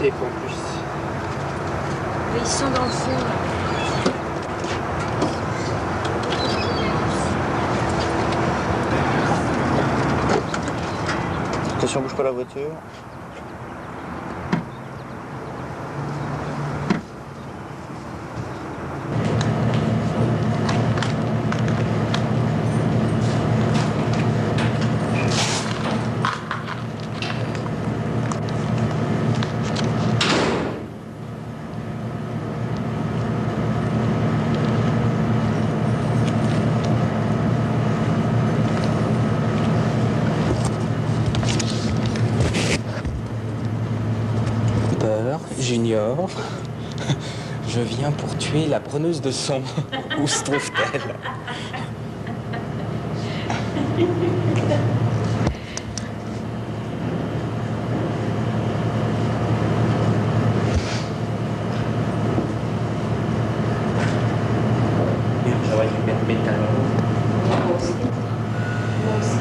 TF en plus. Ils sont dans le fond, là. Attention, bouge pas la voiture. Junior, je viens pour tuer la preneuse de son. Où se trouve-t-elle? J'aurais dû mettre métal. Moi aussi. Moi aussi.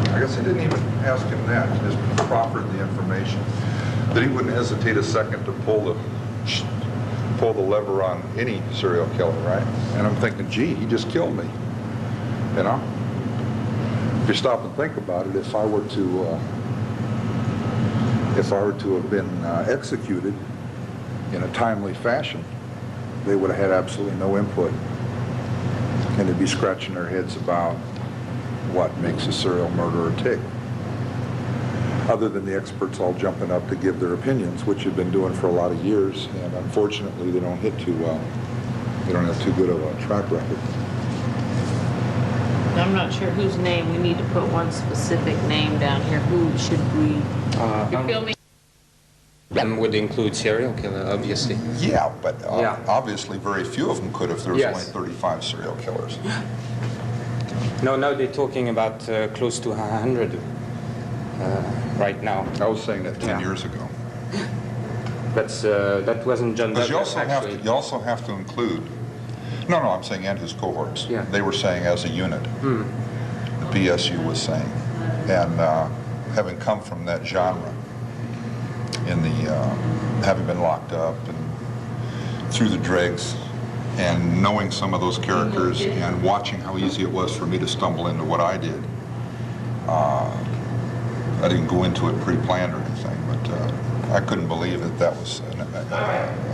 I guess I didn't even ask him that, just proffered the information. That he wouldn't hesitate a second to pull the lever on any serial killer, right? And I'm thinking, gee, he just killed me. You know? If you stop and think about it, if I were to have been executed in a timely fashion, they would have had absolutely no input. And they'd be scratching their heads about what makes a serial murderer tick. Other than the experts all jumping up to give their opinions, which you've been doing for a lot of years, and unfortunately they don't hit too well. They don't have too good of a track record. I'm not sure whose name. We need to put one specific name down here. Who should we? You feel me? Would include serial killer, obviously. Yeah, but obviously very few of them could if there was only 35 serial killers. No, they're talking about close to 100 right now. I was saying that 10 years ago. That wasn't John Douglas, Because you also have to include, no, I'm saying and his cohorts. Yeah. They were saying as a unit, the PSU was saying. And having come from that genre, in the having been locked up and through the dregs, and knowing some of those characters and watching how easy it was for me to stumble into what I did. I didn't go into it pre-planned or anything, but I couldn't believe that was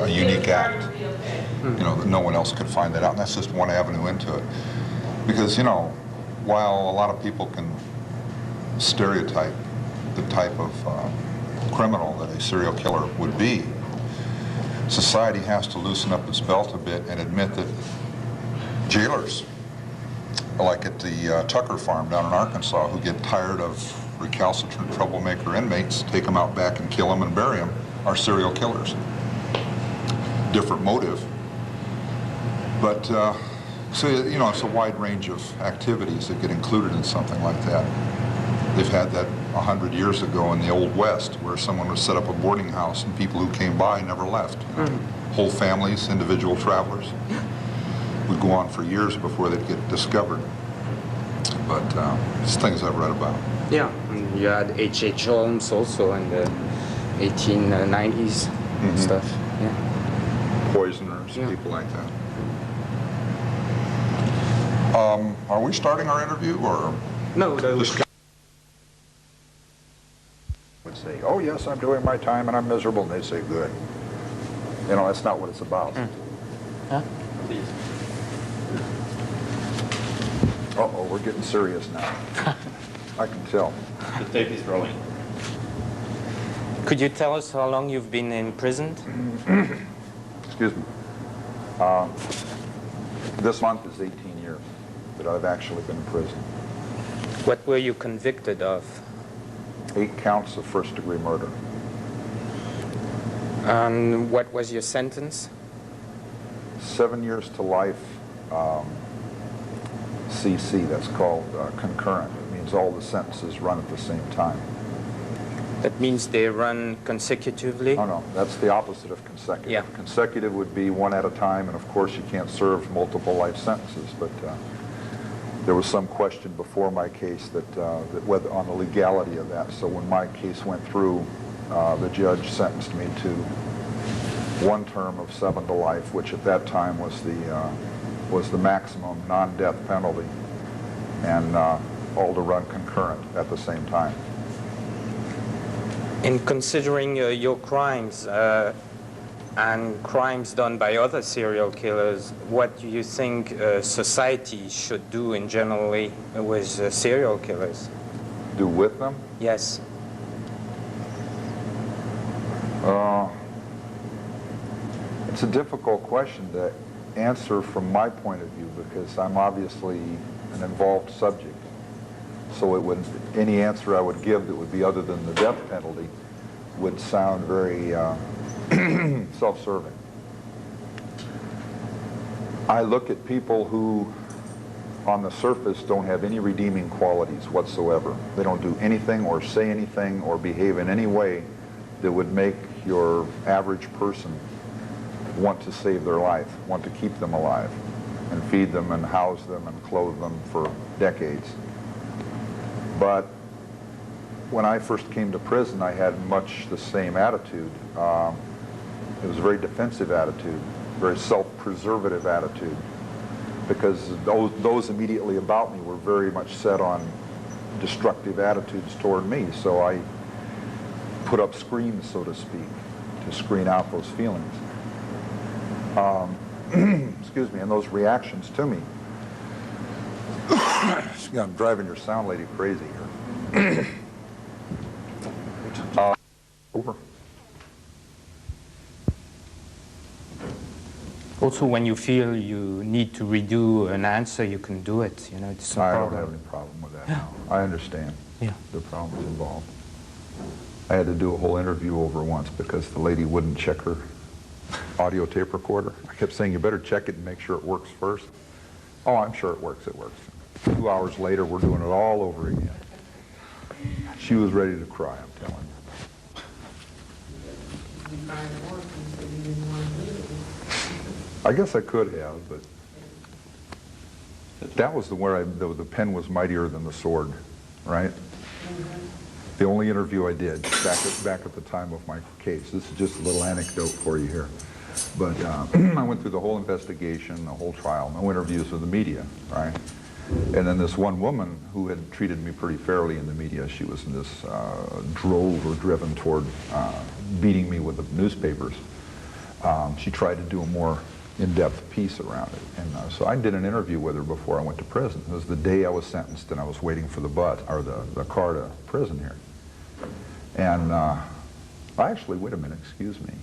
a unique act. You know, that no one else could find that out, and that's just one avenue into it. Because, you know, while a lot of people can stereotype the type of criminal that a serial killer would be, society has to loosen up its belt a bit and admit that jailers, like at the Tucker farm down in Arkansas, who get tired of recalcitrant troublemaker inmates, take them out back and kill them and bury them, are serial killers. Different motive. But, so, you know, it's a wide range of activities that get included in something like that. They've had that 100 years ago in the Old West, where someone would set up a boarding house and people who came by never left. Whole families, individual travelers, would go on for years before they'd get discovered. But it's things I've read about. Yeah, and you had H.H. Holmes also in the 1890s and stuff. Yeah. Poisoners, people like that. Are we starting our interview, or? No, Would say, oh yes, I'm doing my time and I'm miserable, and they say, good. You know, that's not what it's about. Huh? Please. Uh-oh, we're getting serious now. I can tell. The tape is rolling. Could you tell us how long you've been imprisoned? Excuse me. This month is 18 years that I've actually been in prison. What were you convicted of? 8 counts of first-degree murder. And what was your sentence? 7 years to life, CC, that's called concurrent. It means all the sentences run at the same time. That means they run consecutively? Oh, no, that's the opposite of consecutive. Yeah. Consecutive would be one at a time, and of course you can't serve multiple life sentences, but there was some question before my case that whether on the legality of that. So when my case went through, the judge sentenced me to 1 term of 7 to life, which at that time was the maximum non-death penalty, and all to run concurrent at the same time. In considering your crimes and crimes done by other serial killers, what do you think society should do in generally with serial killers? Do with them? Yes. It's a difficult question to answer from my point of view because I'm obviously an involved subject. So it would, any answer I would give that would be other than the death penalty would sound very self-serving. I look at people who on the surface don't have any redeeming qualities whatsoever. They don't do anything or say anything or behave in any way that would make your average person want to save their life, want to keep them alive, and feed them and house them and clothe them for decades. But when I first came to prison, I had much the same attitude. It was a very defensive attitude, very self-preservative attitude, because those immediately about me were very much set on destructive attitudes toward me. So I put up screens, so to speak, to screen out those feelings. Excuse me, and those reactions to me. I'm driving your sound lady crazy here. Over. Also, when you feel you need to redo an answer, you can do it. You know, it's no I don't problem. have any problem with that now. I understand Yeah. the problems involved. I had to do a whole interview over once because the lady wouldn't check her audio tape recorder. I kept saying, you better check it and make sure it works first. Oh, I'm sure it works. 2 hours later, we're doing it all over again. She was ready to cry, I'm telling you. I guess I could have, but that was where the pen was mightier than the sword, right? The only interview I did back at the time of my case. This is just a little anecdote for you here. But I went through the whole investigation, the whole trial, no interviews with the media, right? And then this one woman who had treated me pretty fairly in the media, she was in this driven toward beating me with the newspapers. She tried to do a more in-depth piece around it. And so I did an interview with her before I went to prison. It was the day I was sentenced and I was waiting for the car to prison here. And wait a minute, excuse me.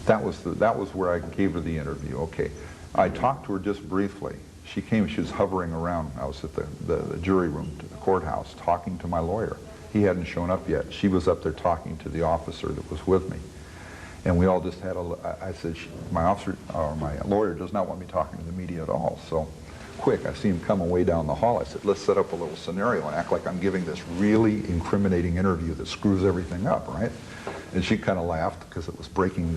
That was where I gave her the interview. Okay. I talked to her just briefly. She came, she was hovering around. I was at the jury room, to the courthouse, talking to my lawyer. He hadn't shown up yet. She was up there talking to the officer that was with me. And we all just had I said, my lawyer does not want me talking to the media at all. So quick, I see him coming way down the hall. I said, let's set up a little scenario and act like I'm giving this really incriminating interview that screws everything up, right? And she kind of laughed because it was breaking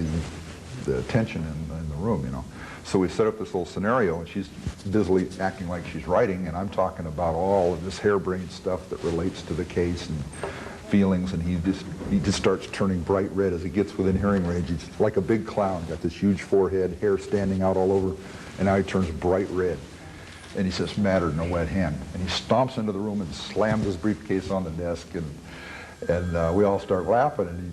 the tension in the room, you know. So we set up this little scenario, and she's busily acting like she's writing, and I'm talking about all of this harebrained stuff that relates to the case and feelings, and he just starts turning bright red as he gets within hearing range. He's like a big clown, got this huge forehead, hair standing out all over, and now he turns bright red. And he says, "Matter, no wet hand." And he stomps into the room and slams his briefcase on the desk, and we all start laughing, and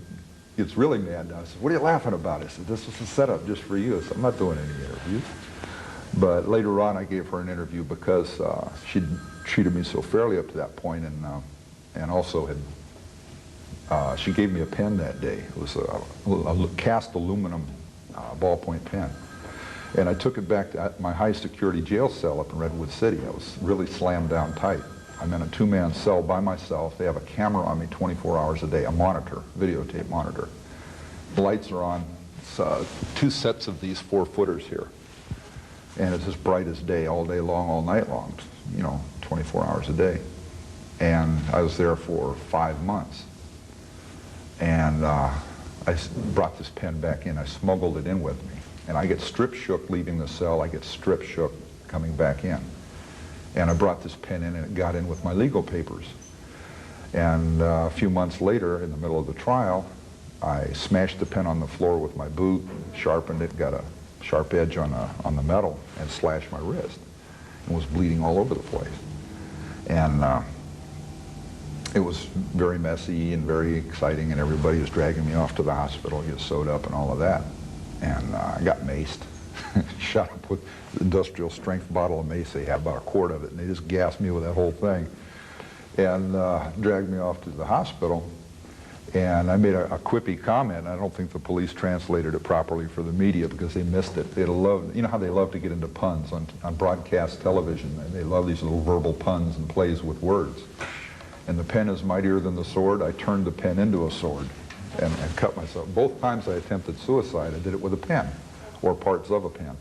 gets really mad now. I said, what are you laughing about? I said, this was a setup just for you. I said, I'm not doing any interviews. But later on, I gave her an interview because she'd treated me so fairly up to that point, and also had, she gave me a pen that day. It was a cast aluminum ballpoint pen. And I took it back to my high security jail cell up in Redwood City. I was really slammed down tight. I'm in a two-man cell by myself. They have a camera on me 24 hours a day, a monitor, videotape monitor. The lights are on. It's 2 sets of these 4-footers here. And it's as bright as day, all day long, all night long, 24 hours a day. And I was there for 5 months. And I brought this pen back in. I smuggled it in with me. And I get strip shook leaving the cell. I get strip shook coming back in. And I brought this pen in, and it got in with my legal papers. And a few months later, in the middle of the trial, I smashed the pen on the floor with my boot, sharpened it, got a sharp edge on the metal, and slashed my wrist. And was bleeding all over the place. And it was very messy and very exciting, and everybody was dragging me off to the hospital, get sewed up and all of that. And I got maced, shot up with the industrial strength bottle of mace. They had about a quart of it, and they just gassed me with that whole thing. And dragged me off to the hospital. And I made a quippy comment. I don't think the police translated it properly for the media because they missed it. They'd love, you know how they love to get into puns on broadcast television. They love these little verbal puns and plays with words. And the pen is mightier than the sword. I turned the pen into a sword and cut myself. Both times I attempted suicide, I did it with a pen or parts of a pen.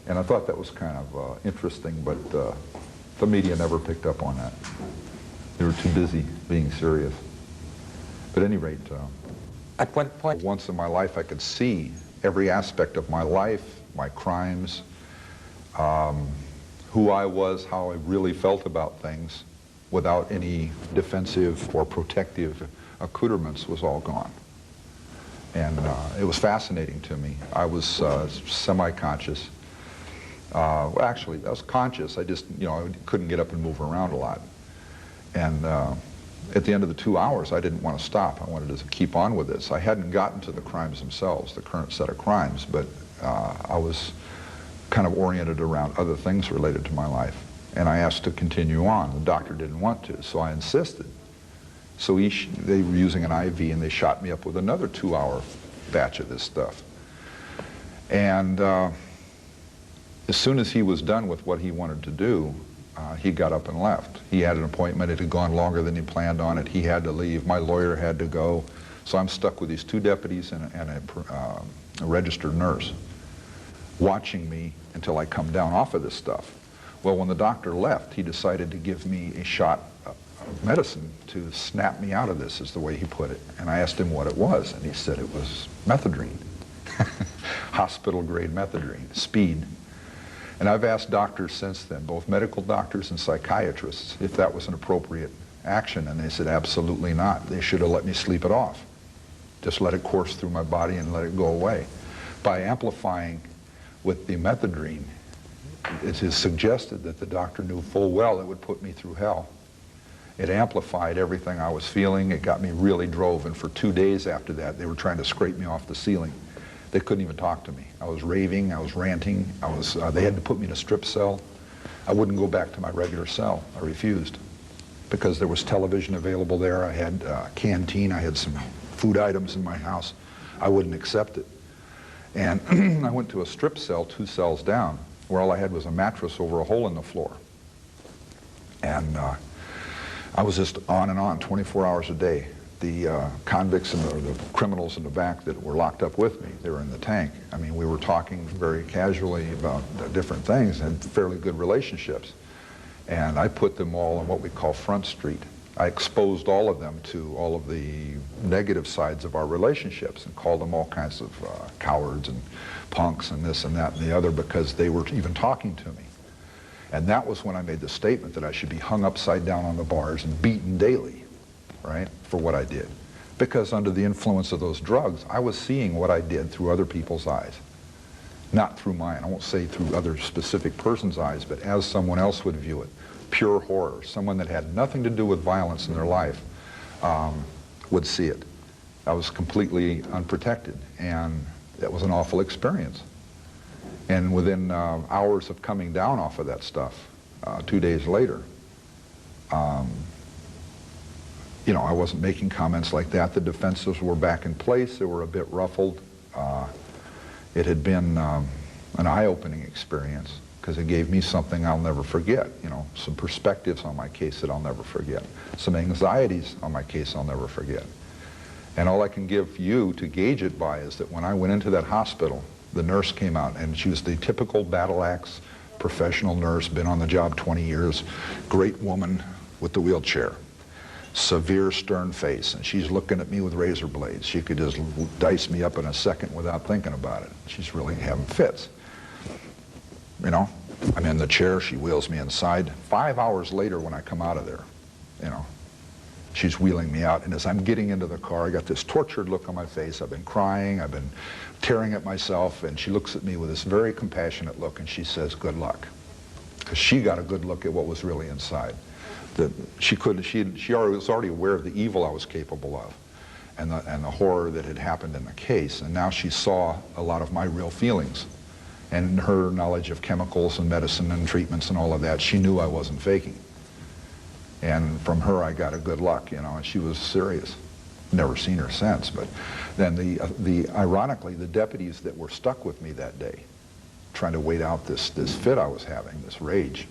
And I thought that was kind of interesting, but the media never picked up on that. They were too busy being serious. But at any rate, At what point? once in my life I could see every aspect of my life, my crimes, who I was, how I really felt about things, without any defensive or protective accoutrements, was all gone. And it was fascinating to me. I was semi-conscious. Well, actually, I was conscious. I just, I couldn't get up and move around a lot. And at the end of the 2 hours, I didn't want to stop. I wanted to keep on with this. I hadn't gotten to the crimes themselves, the current set of crimes, but I was kind of oriented around other things related to my life. And I asked to continue on. The doctor didn't want to, so I insisted. So they were using an IV, and they shot me up with another 2-hour batch of this stuff. And as soon as he was done with what he wanted to do, he got up and left. He had an appointment. It had gone longer than he planned on it. He had to leave. My lawyer had to go. So I'm stuck with these 2 deputies and a registered nurse watching me until I come down off of this stuff. Well, when the doctor left, he decided to give me a shot of medicine to snap me out of this, is the way he put it. And I asked him what it was, and he said it was methadone, hospital-grade methadone, speed. And I've asked doctors since then, both medical doctors and psychiatrists, if that was an appropriate action, and they said absolutely not. They should have let me sleep it off. Just let it course through my body and let it go away. By amplifying with the methadone, it is suggested that the doctor knew full well it would put me through hell. It amplified everything I was feeling. It got me really drove, and for 2 days after that, they were trying to scrape me off the ceiling. They couldn't even talk to me. I was raving, I was ranting, they had to put me in a strip cell. I wouldn't go back to my regular cell. I refused, because there was television available there. I had a canteen, I had some food items in my house. I wouldn't accept it. And I went to a strip cell 2 cells down, where all I had was a mattress over a hole in the floor. And I was just on and on, 24 hours a day. The convicts or the criminals in the back that were locked up with me, they were in the tank. I mean, we were talking very casually about different things and fairly good relationships. And I put them all on what we call Front Street. I exposed all of them to all of the negative sides of our relationships and called them all kinds of cowards and punks and this and that and the other, because they were even talking to me. And that was when I made the statement that I should be hung upside down on the bars and beaten daily, right, for what I did. Because under the influence of those drugs, I was seeing what I did through other people's eyes. Not through mine. I won't say through other specific person's eyes, but as someone else would view it. Pure horror. Someone that had nothing to do with violence in their life would see it. I was completely unprotected, and that was an awful experience. And within hours of coming down off of that stuff, 2 days later, you know, I wasn't making comments like that. The defenses were back in place. They were a bit ruffled. It had been an eye-opening experience because it gave me something I'll never forget, you know, some perspectives on my case that I'll never forget, some anxieties on my case I'll never forget. And all I can give you to gauge it by is that when I went into that hospital, the nurse came out, and she was the typical battle axe professional nurse, been on the job 20 years, great woman with the wheelchair, severe stern face, and she's looking at me with razor blades. She could just dice me up in a second without thinking about it. She's really having fits. You know, I'm in the chair, she wheels me inside. 5 hours later when I come out of there, you know, she's wheeling me out, and as I'm getting into the car, I got this tortured look on my face. I've been crying, I've been tearing at myself, and she looks at me with this very compassionate look, and she says, "Good luck," because she got a good look at what was really inside. That she was already aware of the evil I was capable of, and the horror that had happened in the case, and now she saw a lot of my real feelings, and her knowledge of chemicals and medicine and treatments and all of that, she knew I wasn't faking. And from her, I got a good luck, you know, and she was serious. Never seen her since, but then ironically, the deputies that were stuck with me that day, trying to wait out this fit I was having, this rage,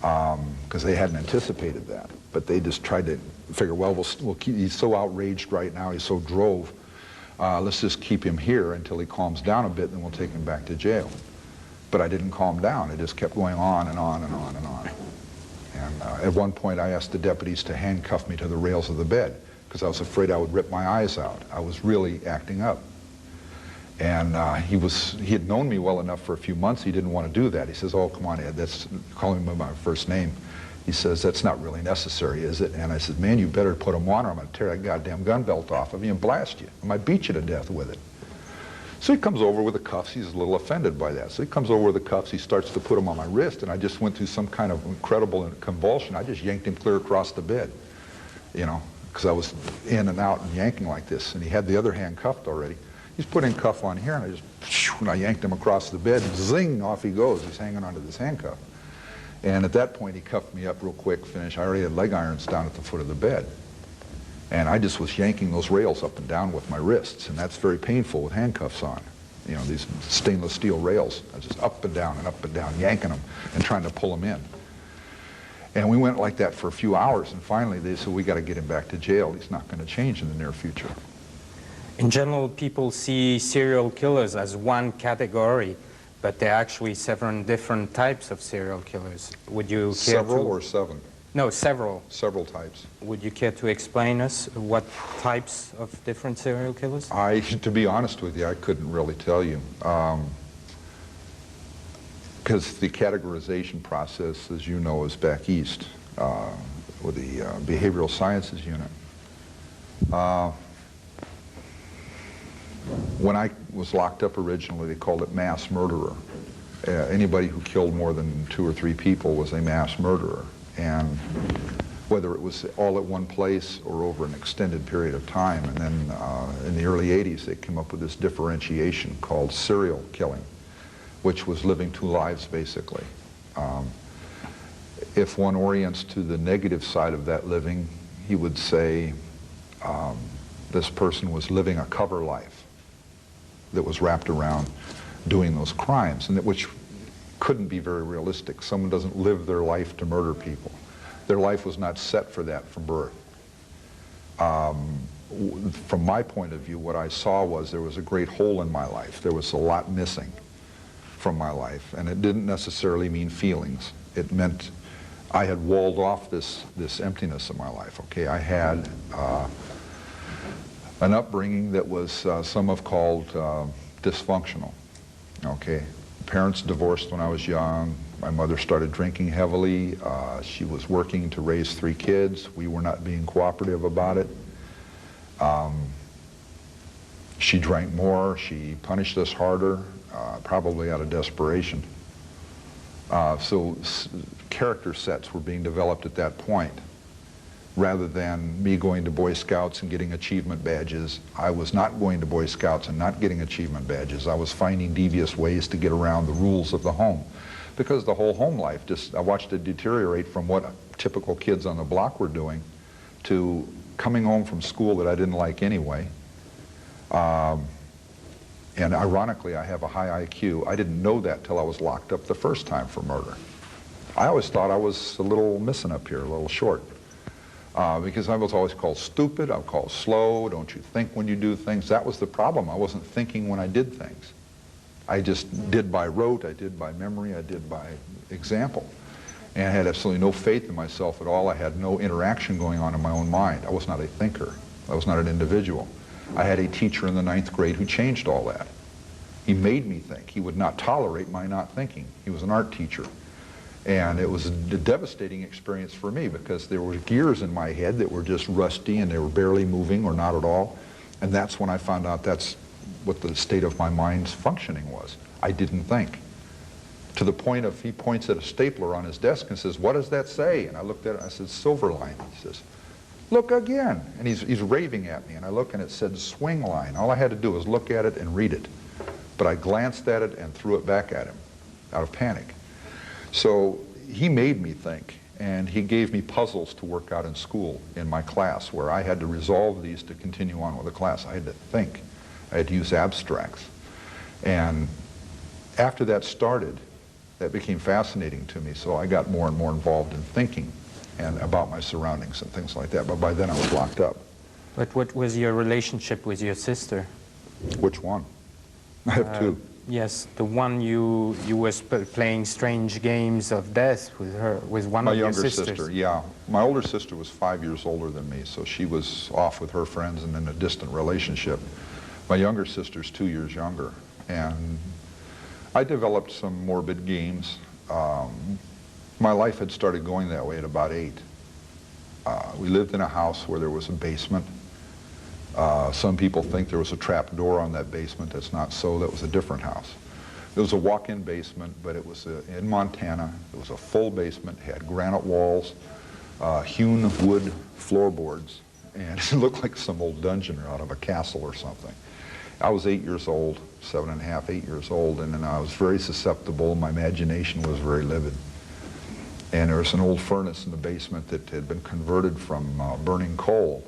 because they hadn't anticipated that, but they just tried to figure, well, we'll keep, he's so outraged right now, he's so drove, let's just keep him here until he calms down a bit, and then we'll take him back to jail. But I didn't calm down. It just kept going on and on and on and on. And at one point, I asked the deputies to handcuff me to the rails of the bed because I was afraid I would rip my eyes out. I was really acting up. And he had known me well enough for a few months. He didn't want to do that. He says, "Oh, come on, Ed, that's calling me by my first name." He says, "That's not really necessary, is it?" And I said, "Man, you better put them on, or I'm going to tear that goddamn gun belt off of you and blast you. I might beat you to death with it." So he comes over with the cuffs. He's a little offended by that. So he comes over with the cuffs. He starts to put them on my wrist, and I just went through some kind of incredible convulsion. I just yanked him clear across the bed, you know, because I was in and out and yanking like this. And he had the other hand cuffed already. He's putting cuff on here, and I yanked him across the bed, and zing, off he goes. He's hanging onto this handcuff. And at that point, he cuffed me up real quick, finished. I already had leg irons down at the foot of the bed. And I just was yanking those rails up and down with my wrists, and that's very painful with handcuffs on. You know, these stainless steel rails. I was just up and down, yanking them and trying to pull them in. And we went like that for a few hours, and finally they said, "We got to get him back to jail. He's not going to change in the near future." In general, people see serial killers as one category, but there are actually 7 different types of serial killers. Would you care Several to... or 7? No, several. Several types. Would you care to explain us what types of different serial killers? To be honest with you, I couldn't really tell you. Because the categorization process, as you know, is back east with the behavioral sciences unit. When I was locked up originally, they called it mass murderer. Anybody who killed more than 2 or 3 people was a mass murderer. And whether it was all at one place or over an extended period of time. And then in the early 80s, they came up with this differentiation called serial killing, which was living 2 lives, basically. If one orients to the negative side of that living, he would say this person was living a cover life that was wrapped around doing those crimes, and that which couldn't be very realistic. Someone doesn't live their life to murder people. Their life was not set for that from birth. From my point of view, what I saw was there was a great hole in my life. There was a lot missing from my life, and it didn't necessarily mean feelings. It meant I had walled off this emptiness in my life. Okay, I had an upbringing that was some have called dysfunctional. Okay. Parents divorced when I was young. My mother started drinking heavily. She was working to raise 3 kids. We were not being cooperative about it. She drank more. She punished us harder, probably out of desperation. So character sets were being developed at that point rather than me going to Boy Scouts and getting achievement badges. I was not going to Boy Scouts and not getting achievement badges. I was finding devious ways to get around the rules of the home, because the whole home life, I watched it deteriorate from what typical kids on the block were doing to coming home from school that I didn't like anyway. And ironically, I have a high IQ. I didn't know that till I was locked up the first time for murder. I always thought I was a little missing up here, a little short. Because I was always called stupid, I was called slow, don't you think when you do things? That was the problem. I wasn't thinking when I did things. I just did by rote, I did by memory, I did by example. And I had absolutely no faith in myself at all. I had no interaction going on in my own mind. I was not a thinker. I was not an individual. I had a teacher in the 9th grade who changed all that. He made me think. He would not tolerate my not thinking. He was an art teacher. And it was a devastating experience for me, because there were gears in my head that were just rusty and they were barely moving or not at all. And that's when I found out that's what the state of my mind's functioning was. I didn't think. To the point of he points at a stapler on his desk and says, "What does that say?" And I looked at it and I said, "Silver line." He says, "Look again." And he's raving at me, and I look and it said swing line. All I had to do was look at it and read it. But I glanced at it and threw it back at him out of panic. So he made me think, and he gave me puzzles to work out in school in my class where I had to resolve these to continue on with the class. I had to think. I had to use abstracts. And after that started, that became fascinating to me, so I got more and more involved in thinking and about my surroundings and things like that. But by then I was locked up. But what was your relationship with your sister? Which one? I have two. Yes, the one you was playing strange games of death with her, with one of your sisters. My younger sister, yeah. My older sister was 5 years older than me, so she was off with her friends and in a distant relationship. My younger sister's 2 years younger, and I developed some morbid games. My life had started going that way at about 8. We lived in a house where there was a basement. Some people think there was a trap door on that basement. That's not so. That was a different house. It was a walk-in basement, but it was in Montana. It was a full basement, had granite walls, hewn wood floorboards, and it looked like some old dungeon out of a castle or something. I was 8 years old, 7 and a half, 8 years old, and then I was very susceptible. My imagination was very livid. And there was an old furnace in the basement that had been converted from burning coal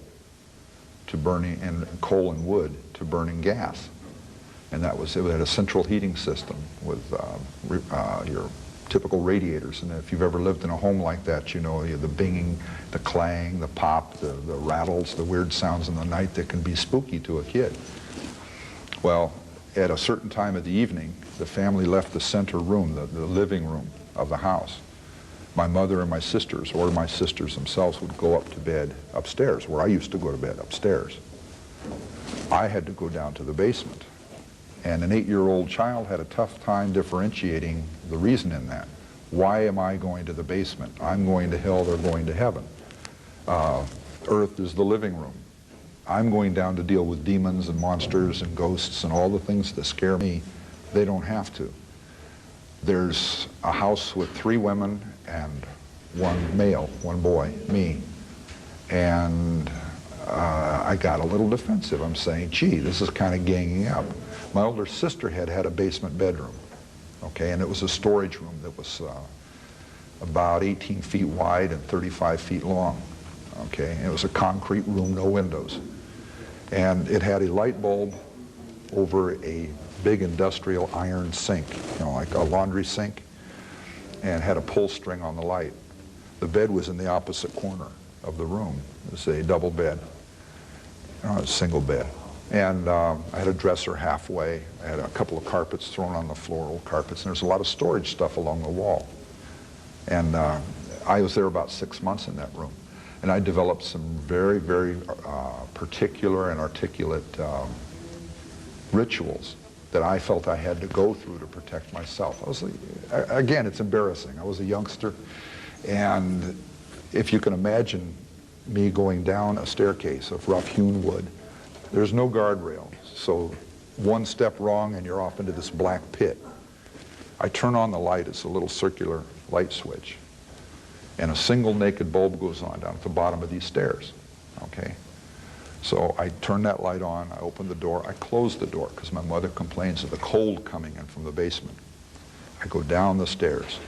to burning coal and wood to burning gas. And that was, it had a central heating system with your typical radiators. And if you've ever lived in a home like that, you know the binging, the clang, the pop, the rattles, the weird sounds in the night that can be spooky to a kid. Well, at a certain time of the evening, the family left the center room, the living room of the house. My mother and my sisters, or my sisters themselves, would go up to bed upstairs, where I used to go to bed, upstairs. I had to go down to the basement. And an 8-year-old child had a tough time differentiating the reason in that. Why am I going to the basement? I'm going to hell, they're going to heaven. Earth is the living room. I'm going down to deal with demons and monsters and ghosts and all the things that scare me. They don't have to. There's a house with 3 women and 1 male, 1 boy, me. And I got a little defensive. I'm saying, gee, this is kind of ganging up. My older sister had a basement bedroom, okay, and it was a storage room that was about 18 feet wide and 35 feet long, okay. And it was a concrete room, no windows. And it had a light bulb over a big industrial iron sink, you know, like a laundry sink, and had a pull string on the light. The bed was in the opposite corner of the room. It was a double bed, a single bed. And I had a dresser halfway. I had a couple of carpets thrown on the floor, old carpets, and there's a lot of storage stuff along the wall. And I was there about 6 months in that room. And I developed some very, very particular and articulate rituals that I felt I had to go through to protect myself. I was, again, it's embarrassing. I was a youngster, and if you can imagine me going down a staircase of rough hewn wood, there's no guardrail, so 1 step wrong and you're off into this black pit. I turn on the light, it's a little circular light switch, and a single naked bulb goes on down at the bottom of these stairs, okay? So I turn that light on, I open the door, I close the door because my mother complains of the cold coming in from the basement. I go down the stairs,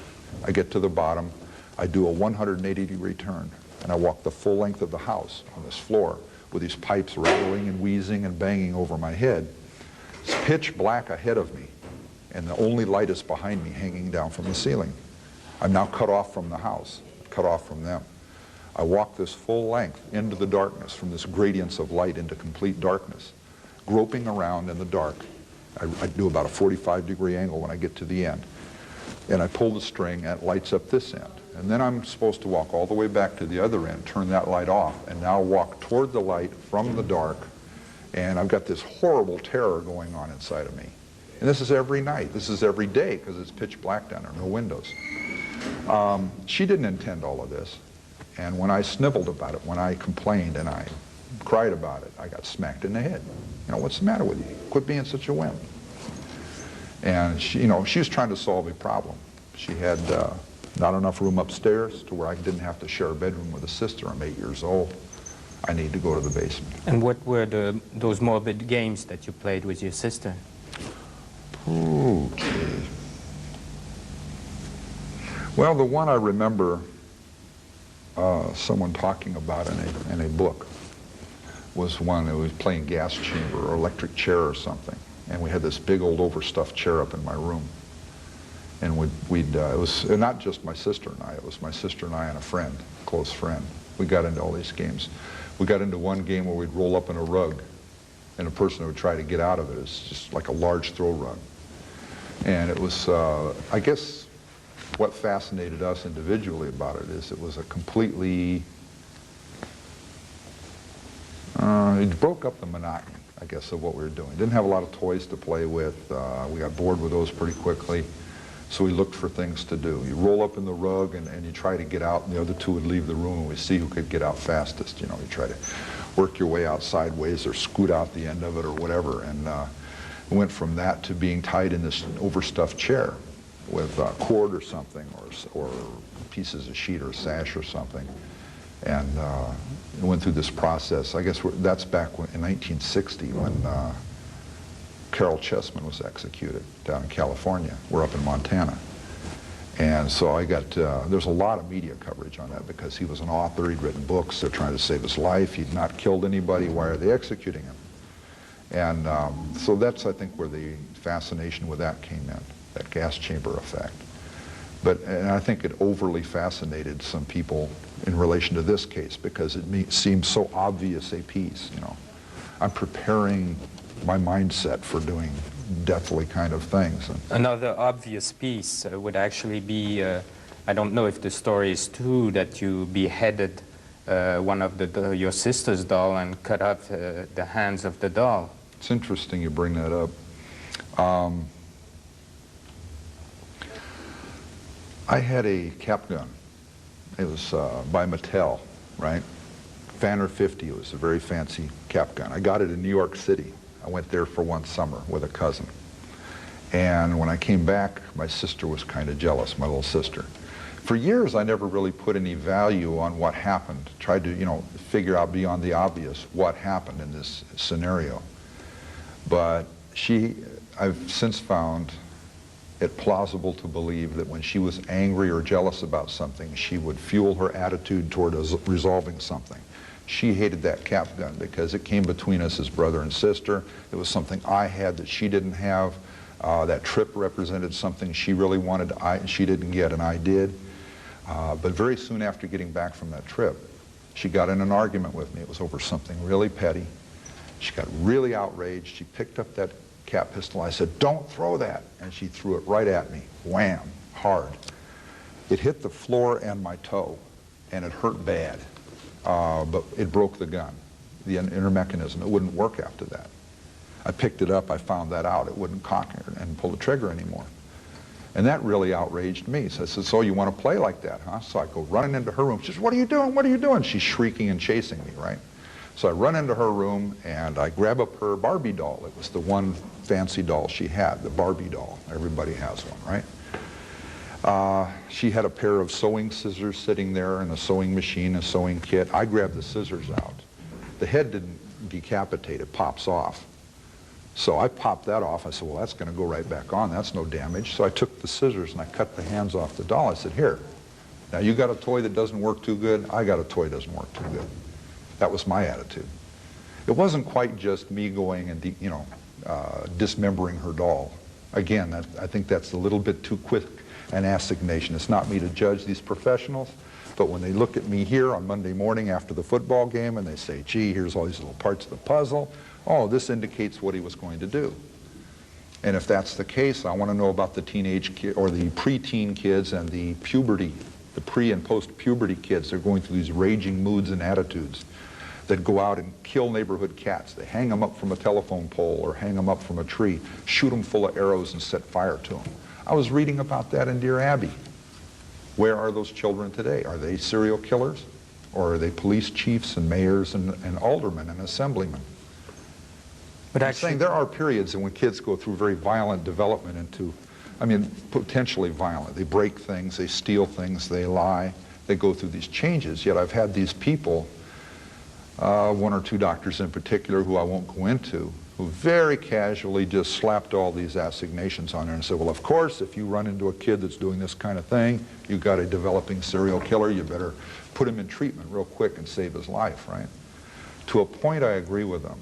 I get to the bottom, I do a 180-degree turn, and I walk the full length of the house on this floor with these pipes rattling and wheezing and banging over my head. It's pitch black ahead of me, and the only light is behind me hanging down from the ceiling. I'm now cut off from the house, cut off from them. I walk this full length into the darkness, from this gradients of light into complete darkness, groping around in the dark. I do about a 45-degree angle when I get to the end. And I pull the string and it lights up this end. And then I'm supposed to walk all the way back to the other end, turn that light off, and now walk toward the light from the dark. And I've got this horrible terror going on inside of me. And this is every night. This is every day because it's pitch black down there, no windows. She didn't intend all of this. And when I sniveled about it, when I complained and I cried about it, I got smacked in the head. You know, what's the matter with you? Quit being such a wimp. And she, you know, she was trying to solve a problem. She had not enough room upstairs to where I didn't have to share a bedroom with a sister. I'm 8 years old. I need to go to the basement. And what were those morbid games that you played with your sister? Okay. Well, the one I remember someone talking about in a book was one that was playing gas chamber or electric chair or something. And we had this big old overstuffed chair up in my room. And it was not just my sister and I, it was my sister and I and a friend, a close friend. We got into all these games. We got into one game where we'd roll up in a rug and a person would try to get out of it. It's just like a large throw rug. And it was, I guess, what fascinated us individually about it is it was a completely, it broke up the monotony, I guess, of what we were doing. Didn't have a lot of toys to play with. We got bored with those pretty quickly, so we looked for things to do. You roll up in the rug and you try to get out, and the other two would leave the room, and we see who could get out fastest. You know, you try to work your way out sideways or scoot out the end of it or whatever. And it went from that to being tied in this overstuffed chair with cord or something, or pieces of sheet or sash or something. And it went through this process. I guess that's back in 1960 when Carol Chessman was executed down in California. We're up in Montana. And so I got, there's a lot of media coverage on that because he was an author, he'd written books, they're trying to save his life, he'd not killed anybody, why are they executing him? And so that's, I think, where the fascination with that came in, that gas chamber effect. And I think it overly fascinated some people in relation to this case because it seemed so obvious a piece, you know. I'm preparing my mindset for doing deathly kind of things. Another obvious piece would actually be, I don't know if the story is true, that you beheaded one of your sister's doll and cut off the hands of the doll. It's interesting you bring that up. I had a cap gun. It was by Mattel, right? Fanner 50, it was a very fancy cap gun. I got it in New York City. I went there for one summer with a cousin. And when I came back, my sister was kind of jealous, my little sister. For years, I never really put any value on what happened, tried to, you know, figure out beyond the obvious what happened in this scenario. But I've since found it plausible to believe that when she was angry or jealous about something, she would fuel her attitude toward resolving something. She hated that cap gun because it came between us as brother and sister. It was something I had that she didn't have. That trip represented something she really wanted, she didn't get, and I did. But very soon after getting back from that trip, she got in an argument with me. It was over something really petty. She got really outraged. She picked up that cap pistol. I said, "Don't throw that." And she threw it right at me. Wham, hard. It hit the floor and my toe, and it hurt bad. But it broke the gun, the inner mechanism. It wouldn't work after that. I picked it up, I found that out. It wouldn't cock and pull the trigger anymore. And that really outraged me. So I said, "So you want to play like that, huh?" So I go running into her room. She says, "What are you doing? What are you doing?" She's shrieking and chasing me, right? So I run into her room and I grab up her Barbie doll. It was the one fancy doll she had, the Barbie doll. Everybody has one, right? She had a pair of sewing scissors sitting there and a sewing machine, a sewing kit. I grabbed the scissors out. The head didn't decapitate, it pops off. So I popped that off. I said, well, that's going to go right back on. That's no damage. So I took the scissors and I cut the hands off the doll. I said, here, now you got a toy that doesn't work too good. I got a toy that doesn't work too good. That was my attitude. It wasn't quite just me going and, dismembering her doll. Again, I think that's a little bit too quick an assignation. It's not me to judge these professionals, but when they look at me here on Monday morning after the football game and they say, gee, here's all these little parts of the puzzle, oh, this indicates what he was going to do. And if that's the case, I want to know about the teenage kid or the preteen kids and the puberty, the pre and post-puberty kids. They're going through these raging moods and attitudes that go out and kill neighborhood cats. They hang them up from a telephone pole or hang them up from a tree, shoot them full of arrows and set fire to them. I was reading about that in Dear Abby. Where are those children today? Are they serial killers? Or are they police chiefs and mayors and aldermen and assemblymen? But I'm saying there are periods when kids go through very violent development into, potentially violent. They break things, they steal things, they lie, they go through these changes. Yet I've had these people, one or two doctors in particular who I won't go into, who very casually just slapped all these assignations on there and said, well, of course, if you run into a kid that's doing this kind of thing, you've got a developing serial killer, you better put him in treatment real quick and save his life, right? To a point, I agree with them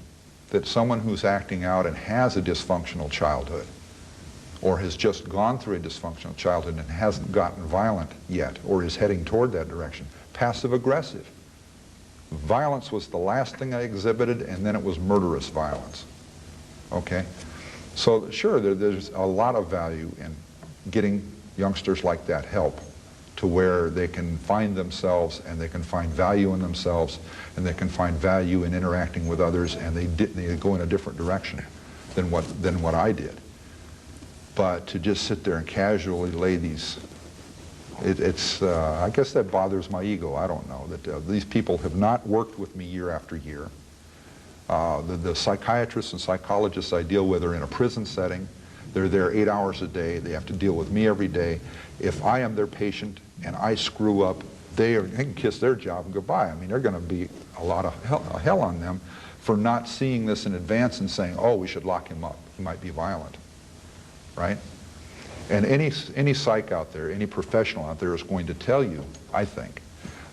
that someone who's acting out and has a dysfunctional childhood or has just gone through a dysfunctional childhood and hasn't gotten violent yet or is heading toward that direction, passive-aggressive. Violence was the last thing I exhibited, and then it was murderous violence. Okay? So sure, there's a lot of value in getting youngsters like that help to where they can find themselves and they can find value in themselves and they can find value in interacting with others, and they go in a different direction than what I did. But to just sit there and casually lay these, I guess that bothers my ego. I don't know. That these people have not worked with me year after year. The psychiatrists and psychologists I deal with are in a prison setting. They're there 8 hours a day. They have to deal with me every day. If I am their patient and I screw up, they can kiss their job and goodbye. They're going to be a lot of hell on them for not seeing this in advance and saying, oh, we should lock him up. He might be violent, right? And any psych out there, any professional out there is going to tell you, I think,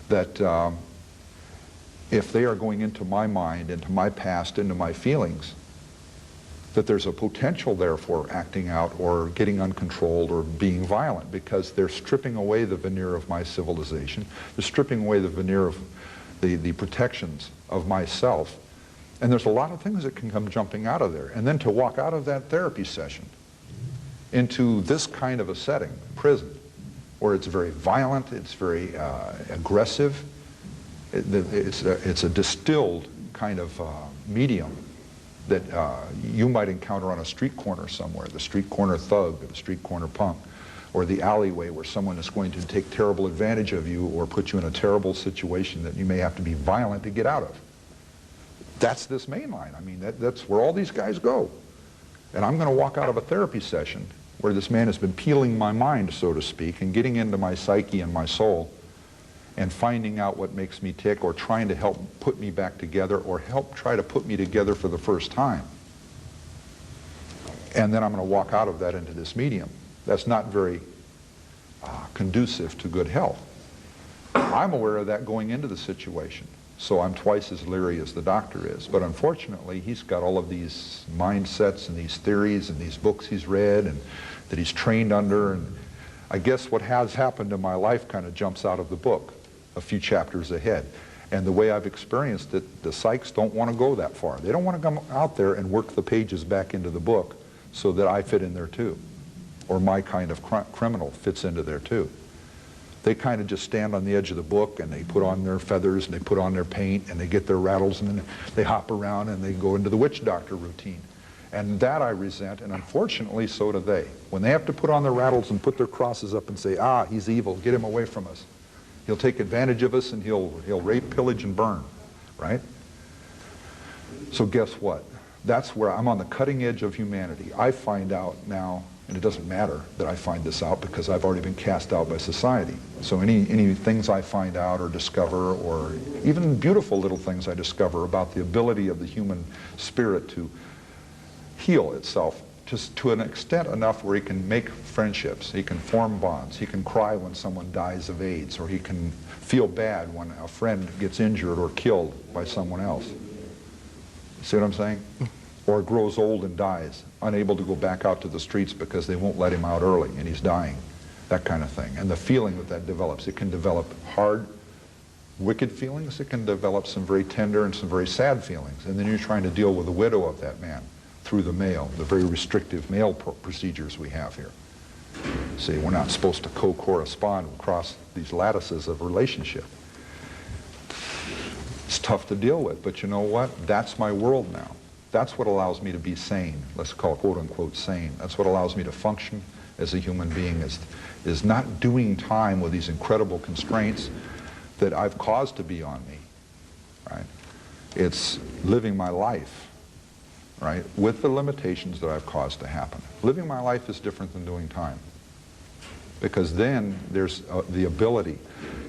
that if they are going into my mind, into my past, into my feelings, that there's a potential there for acting out or getting uncontrolled or being violent, because they're stripping away the veneer of my civilization. They're stripping away the veneer of the protections of myself. And there's a lot of things that can come jumping out of there. And then to walk out of that therapy session into this kind of a setting, prison, where it's very violent, it's very aggressive, it's a distilled kind of medium that you might encounter on a street corner somewhere, the street corner thug or the street corner punk, or the alleyway where someone is going to take terrible advantage of you or put you in a terrible situation that you may have to be violent to get out of. That's this main line. That's where all these guys go. And I'm going to walk out of a therapy session where this man has been peeling my mind, so to speak, and getting into my psyche and my soul and finding out what makes me tick, or trying to help put me back together, or help try to put me together for the first time. And then I'm going to walk out of that into this medium. That's not very conducive to good health. I'm aware of that going into the situation, so I'm twice as leery as the doctor is. But unfortunately, he's got all of these mindsets and these theories and these books he's read and that he's trained under, and I guess what has happened in my life kind of jumps out of the book a few chapters ahead. And the way I've experienced it, the psychs don't want to go that far. They don't want to come out there and work the pages back into the book so that I fit in there too, or my kind of criminal fits into there too. They kind of just stand on the edge of the book and they put on their feathers and they put on their paint and they get their rattles and then they hop around and they go into the witch doctor routine. And that I resent, and unfortunately so do they. When they have to put on their rattles and put their crosses up and say, ah, he's evil, get him away from us. He'll take advantage of us and he'll rape, pillage, and burn, right? So guess what? That's where I'm on the cutting edge of humanity. I find out now And it doesn't matter that I find this out because I've already been cast out by society. So any things I find out or discover, or even beautiful little things I discover about the ability of the human spirit to heal itself, just to an extent enough where he can make friendships, he can form bonds, he can cry when someone dies of AIDS, or he can feel bad when a friend gets injured or killed by someone else. See what I'm saying? Or grows old and dies, unable to go back out to the streets because they won't let him out early and he's dying, that kind of thing. And the feeling that develops, it can develop hard, wicked feelings, it can develop some very tender and some very sad feelings. And then you're trying to deal with the widow of that man through the mail, the very restrictive mail procedures we have here. See, we're not supposed to co-correspond across these lattices of relationship. It's tough to deal with, but you know what? That's my world now. That's what allows me to be sane. Let's call it quote-unquote sane. That's what allows me to function as a human being, is not doing time with these incredible constraints that I've caused to be on me, right? It's living my life, right, with the limitations that I've caused to happen. Living my life is different than doing time, because then there's the ability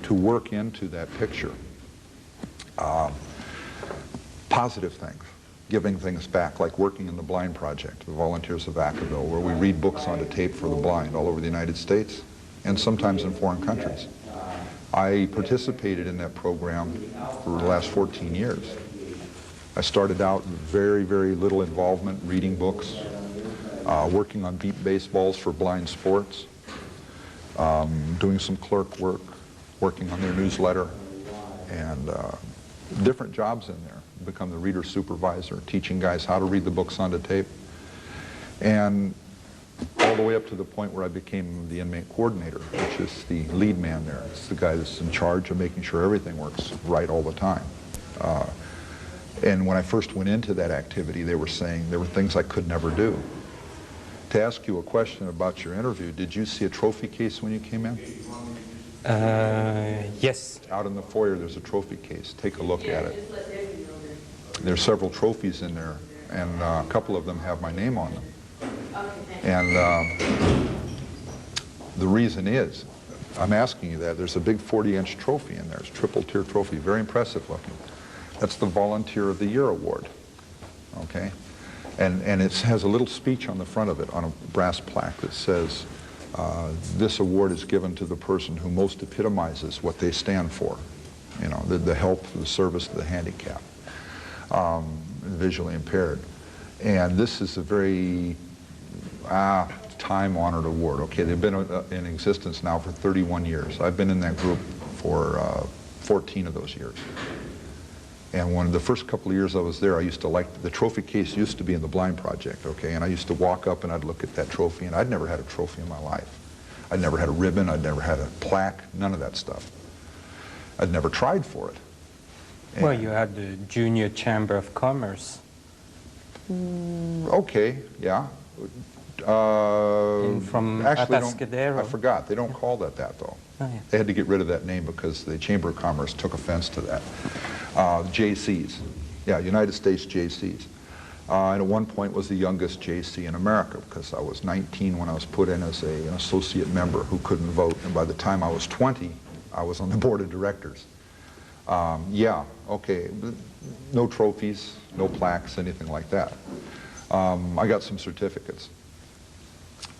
to work into that picture positive things, giving things back, like working in the Blind Project, the Volunteers of Vacaville, where we read books onto tape for the blind all over the United States and sometimes in foreign countries. I participated in that program for the last 14 years. I started out with very, very little involvement, reading books, working on beat baseballs for blind sports, doing some clerk work, working on their newsletter, and different jobs in there. Become the reader supervisor, teaching guys how to read the books onto tape, and all the way up to the point where I became the inmate coordinator, which is the lead man there. It's the guy that's in charge of making sure everything works right all the time. And when I first went into that activity, they were saying there were things I could never do. To ask you a question about your interview, did you see a trophy case when you came in? Yes. Out in the foyer, there's a trophy case. Take a look at it. There's several trophies in there, and a couple of them have my name on them. And the reason is, I'm asking you that, there's a big 40-inch trophy in there. It's a triple-tier trophy, very impressive looking. That's the Volunteer of the Year Award, okay? And it has a little speech on the front of it, on a brass plaque that says, this award is given to the person who most epitomizes what they stand for, you know, the help, the service to the handicapped, visually impaired. And this is a very time-honored award. Okay, they've been in existence now for 31 years. I've been in that group for 14 of those years. And when the first couple of years I was there, I used to like, the trophy case used to be in the Blind Project, okay, and I used to walk up and I'd look at that trophy, and I'd never had a trophy in my life. I'd never had a ribbon, I'd never had a plaque, none of that stuff. I'd never tried for it. And well, you had the Junior Chamber of Commerce. Okay, yeah. From actually, Atascadero. I forgot. They don't call that though. Oh, yeah. They had to get rid of that name because the Chamber of Commerce took offense to that. JCs. Yeah, United States JCs. And at one point was the youngest JC in America because I was 19 when I was put in as an associate member who couldn't vote. And by the time I was 20, I was on the board of directors. Yeah, okay. No trophies, no plaques, anything like that. I got some certificates.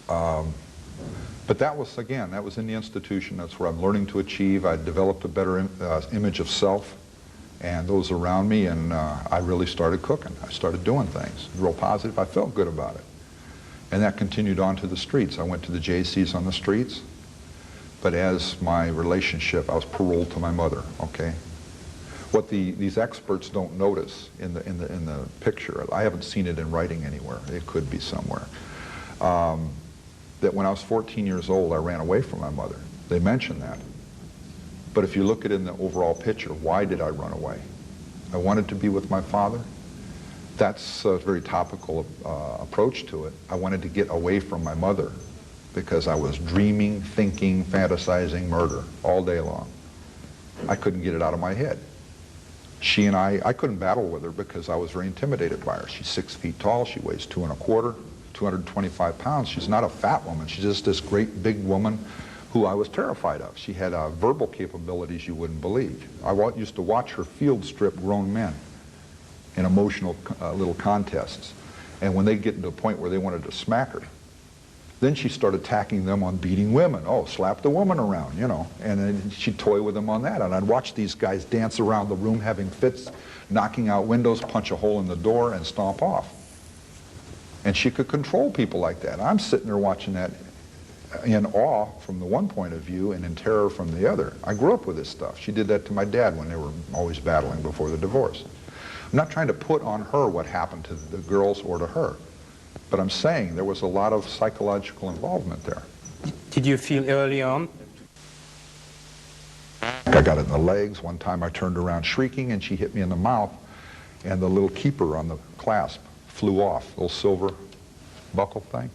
But that was, again, that was in the institution. That's where I'm learning to achieve. I developed a better image of self and those around me, and I really started cooking. I started doing things, real positive. I felt good about it. And that continued on to the streets. I went to the JCs on the streets, but as my relationship, I was paroled to my mother, okay? What these experts don't notice in the picture, I haven't seen it in writing anywhere, it could be somewhere, that when I was 14 years old, I ran away from my mother. They mention that. But if you look at it in the overall picture, why did I run away? I wanted to be with my father. That's a very topical approach to it. I wanted to get away from my mother because I was dreaming, thinking, fantasizing murder all day long. I couldn't get it out of my head. She and I couldn't battle with her because I was very intimidated by her. She's 6 feet tall, she weighs 2 1/4. 225 pounds. She's not a fat woman. She's just this great big woman who I was terrified of. She had verbal capabilities you wouldn't believe. I used to watch her field strip grown men in emotional little contests. And when they get to a point where they wanted to smack her, then she started attacking them on beating women. Oh, slap the woman around, you know. And then she'd toy with them on that. And I'd watch these guys dance around the room having fits, knocking out windows, punch a hole in the door, and stomp off. And she could control people like that. I'm sitting there watching that in awe from the one point of view and in terror from the other. I grew up with this stuff. She did that to my dad when they were always battling before the divorce. I'm not trying to put on her what happened to the girls or to her, but I'm saying there was a lot of psychological involvement there. Did you feel early on? I got it in the legs. One time I turned around shrieking and she hit me in the mouth, and the little keeper on the clasp flew off, little silver buckle thing.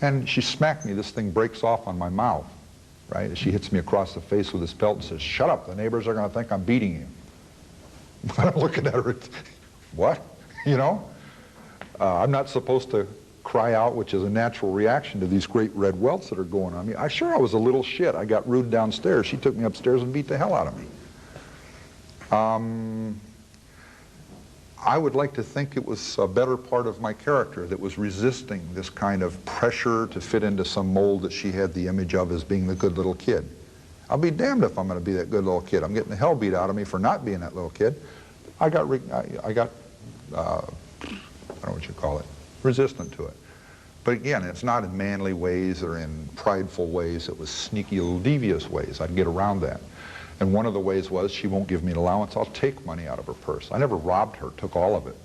And she smacked me. This thing breaks off on my mouth, right? She hits me across the face with this belt and says, "Shut up, the neighbors are going to think I'm beating you." I'm looking at her, what? You know? I'm not supposed to cry out, which is a natural reaction to these great red welts that are going on me. I was a little shit. I got rude downstairs. She took me upstairs and beat the hell out of me. I would like to think it was a better part of my character that was resisting this kind of pressure to fit into some mold that she had the image of as being the good little kid. I'll be damned if I'm going to be that good little kid. I'm getting the hell beat out of me for not being that little kid. I got I don't know what you call it, resistant to it. But again, it's not in manly ways or in prideful ways. It was sneaky, little devious ways. I'd get around that. And one of the ways was she won't give me an allowance. I'll take money out of her purse. I never robbed her, took all of it.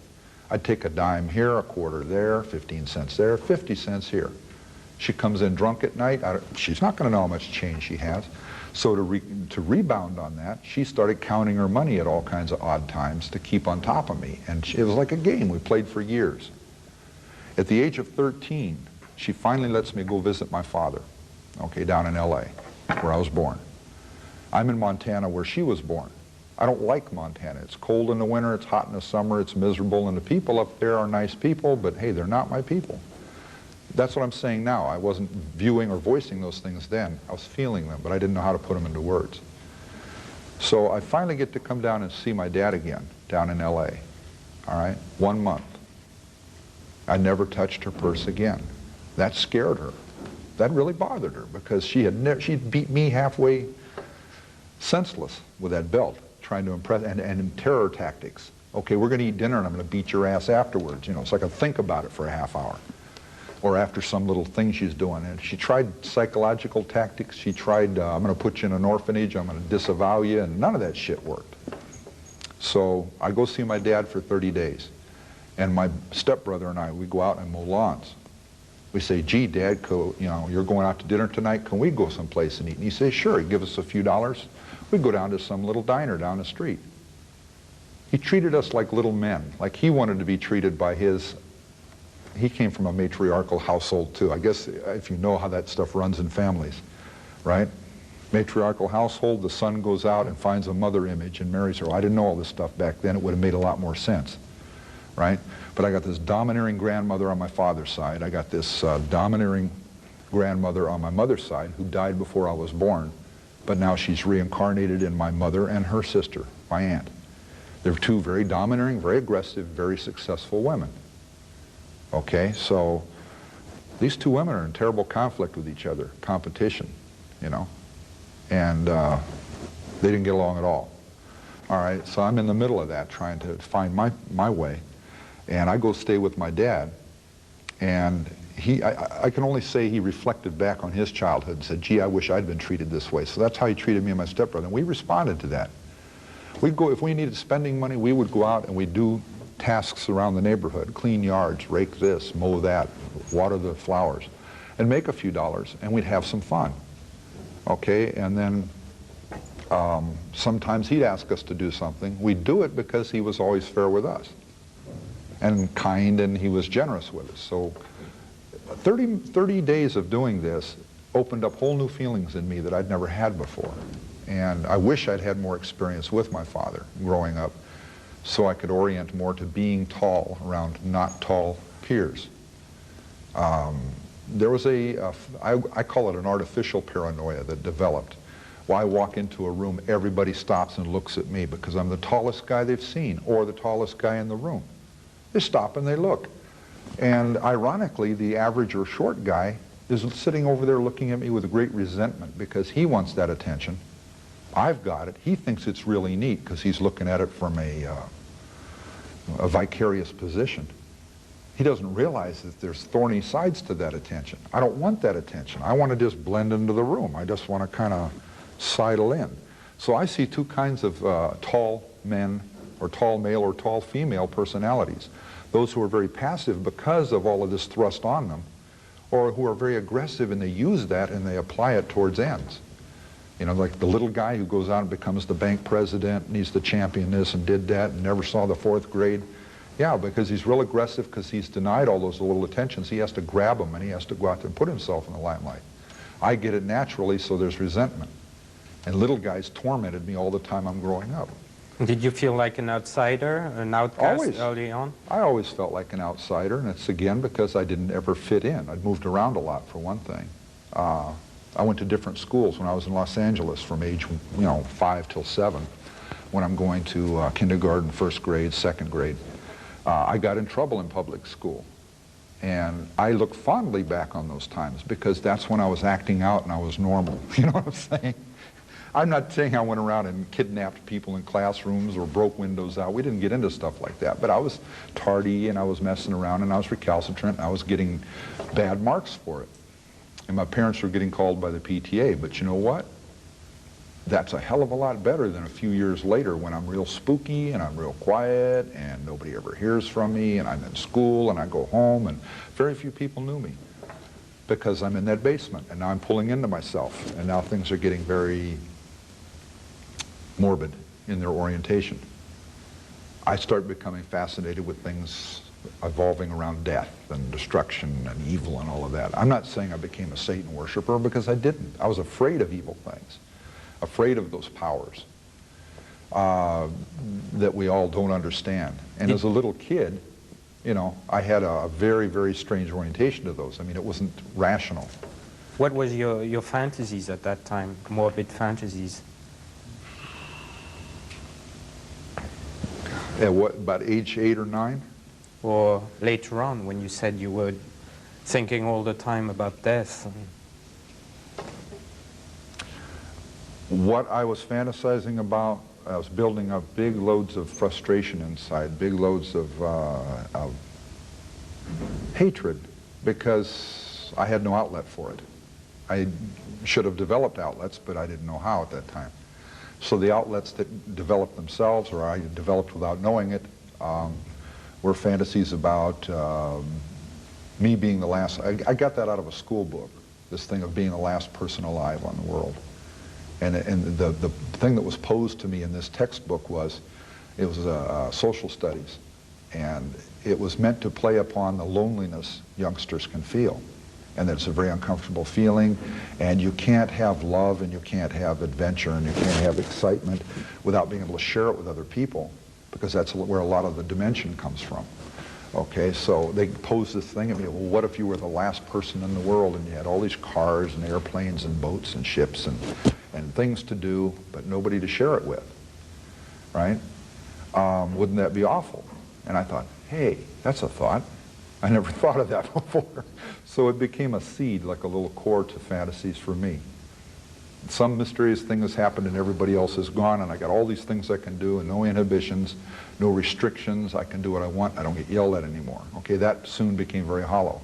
I'd take a dime here, a quarter there, 15 cents there, 50 cents here. She comes in drunk at night. She's not going to know how much change she has. So to rebound on that, she started counting her money at all kinds of odd times to keep on top of me. And it was like a game we played for years. At the age of 13, she finally lets me go visit my father, okay, down in L.A., where I was born. I'm in Montana where she was born. I don't like Montana. It's cold in the winter, it's hot in the summer, it's miserable, and the people up there are nice people, but hey, they're not my people. That's what I'm saying now. I wasn't viewing or voicing those things then. I was feeling them, but I didn't know how to put them into words. So I finally get to come down and see my dad again, down in L.A., all right, 1 month. I never touched her purse again. That scared her. That really bothered her because she'd beat me halfway senseless with that belt, trying to impress, and in terror tactics. Okay, we're going to eat dinner and I'm going to beat your ass afterwards, you know, so I can think about it for a half hour. Or after some little thing she's doing. And she tried psychological tactics. She tried, I'm going to put you in an orphanage, I'm going to disavow you, and none of that shit worked. So I go see my dad for 30 days. And my stepbrother and I, we go out and mow lawns. We say, "Gee, Dad, you know, you're going out to dinner tonight, can we go someplace and eat?" And he says, "Sure." He'd give us a few dollars. We'd go down to some little diner down the street. He treated us like little men, like he wanted to be treated by his, he came from a matriarchal household too. I guess if you know how that stuff runs in families, right? Matriarchal household, the son goes out and finds a mother image and marries her. Well, I didn't know all this stuff back then. It would have made a lot more sense, right? But I got this domineering grandmother on my father's side. I got this domineering grandmother on my mother's side who died before I was born, but now she's reincarnated in my mother and her sister, my aunt. They're two very domineering, very aggressive, very successful women. Okay, so these two women are in terrible conflict with each other, competition, you know, and they didn't get along at all. All right, so I'm in the middle of that, trying to find my way, and I go stay with my dad, and I can only say he reflected back on his childhood and said, "Gee, I wish I'd been treated this way." So that's how he treated me and my stepbrother, and we responded to that. We'd go, if we needed spending money, we would go out and we'd do tasks around the neighborhood, clean yards, rake this, mow that, water the flowers, and make a few dollars, and we'd have some fun. Okay, and then sometimes he'd ask us to do something. We'd do it because he was always fair with us, and kind, and he was generous with us. So 30 days of doing this opened up whole new feelings in me that I'd never had before. And I wish I'd had more experience with my father growing up so I could orient more to being tall around not tall peers. There was I call it an artificial paranoia that developed. Well, I walk into a room, everybody stops and looks at me because I'm the tallest guy they've seen or the tallest guy in the room. They stop and they look. And ironically, the average or short guy is sitting over there looking at me with a great resentment because he wants that attention. I've got it. He thinks it's really neat because he's looking at it from a vicarious position. He doesn't realize that there's thorny sides to that attention. I don't want that attention. I want to just blend into the room. I just want to kind of sidle in. So I see two kinds of tall men or tall male or tall female personalities. Those who are very passive because of all of this thrust on them, or who are very aggressive and they use that and they apply it towards ends. You know, like the little guy who goes out and becomes the bank president and he's the champion this and did that and never saw the 4th grade. Yeah, because he's real aggressive because he's denied all those little attentions. He has to grab them and he has to go out there and put himself in the limelight. I get it naturally, so there's resentment. And little guys tormented me all the time I'm growing up. Did you feel like an outsider, an outcast Always. early on? I always felt like an outsider, and it's again because I didn't ever fit in. I'd moved around a lot, for one thing. I went to different schools when I was in Los Angeles from age 5 till 7, when I'm going to kindergarten, 1st grade, 2nd grade. I got in trouble in public school. And I look fondly back on those times because that's when I was acting out and I was normal. You know what I'm saying? I'm not saying I went around and kidnapped people in classrooms or broke windows out. We didn't get into stuff like that. But I was tardy and I was messing around and I was recalcitrant and I was getting bad marks for it. And my parents were getting called by the PTA. But you know what? That's a hell of a lot better than a few years later when I'm real spooky and I'm real quiet and nobody ever hears from me and I'm in school and I go home and very few people knew me because I'm in that basement and now I'm pulling into myself and now things are getting very morbid in their orientation. I start becoming fascinated with things evolving around death and destruction and evil and all of that. I'm not saying I became a Satan worshiper because I didn't. I was afraid of evil things. Afraid of those powers that we all don't understand. And as a little kid, you know, I had a very, very strange orientation to those. I mean, it wasn't rational. What was your fantasies at that time, morbid fantasies? At what, about age 8 or 9? Or later on when you said you were thinking all the time about death? What I was fantasizing about, I was building up big loads of frustration inside, big loads of hatred, because I had no outlet for it. I should have developed outlets, but I didn't know how at that time. So the outlets that developed themselves, or I developed without knowing it, were fantasies about me being the last. I got that out of a school book, this thing of being the last person alive on the world. And the thing that was posed to me in this textbook was, it was social studies, and it was meant to play upon the loneliness youngsters can feel, and that it's a very uncomfortable feeling, and you can't have love, and you can't have adventure, and you can't have excitement without being able to share it with other people, because that's where a lot of the dimension comes from. Okay, so they posed this thing at me, well, what if you were the last person in the world, and you had all these cars and airplanes and boats and ships and things to do, but nobody to share it with, right? Wouldn't that be awful? And I thought, hey, that's a thought. I never thought of that before. So it became a seed, like a little core to fantasies for me. Some mysterious thing has happened and everybody else is gone, and I got all these things I can do and no inhibitions, no restrictions. I can do what I want. I don't get yelled at anymore. Okay, that soon became very hollow.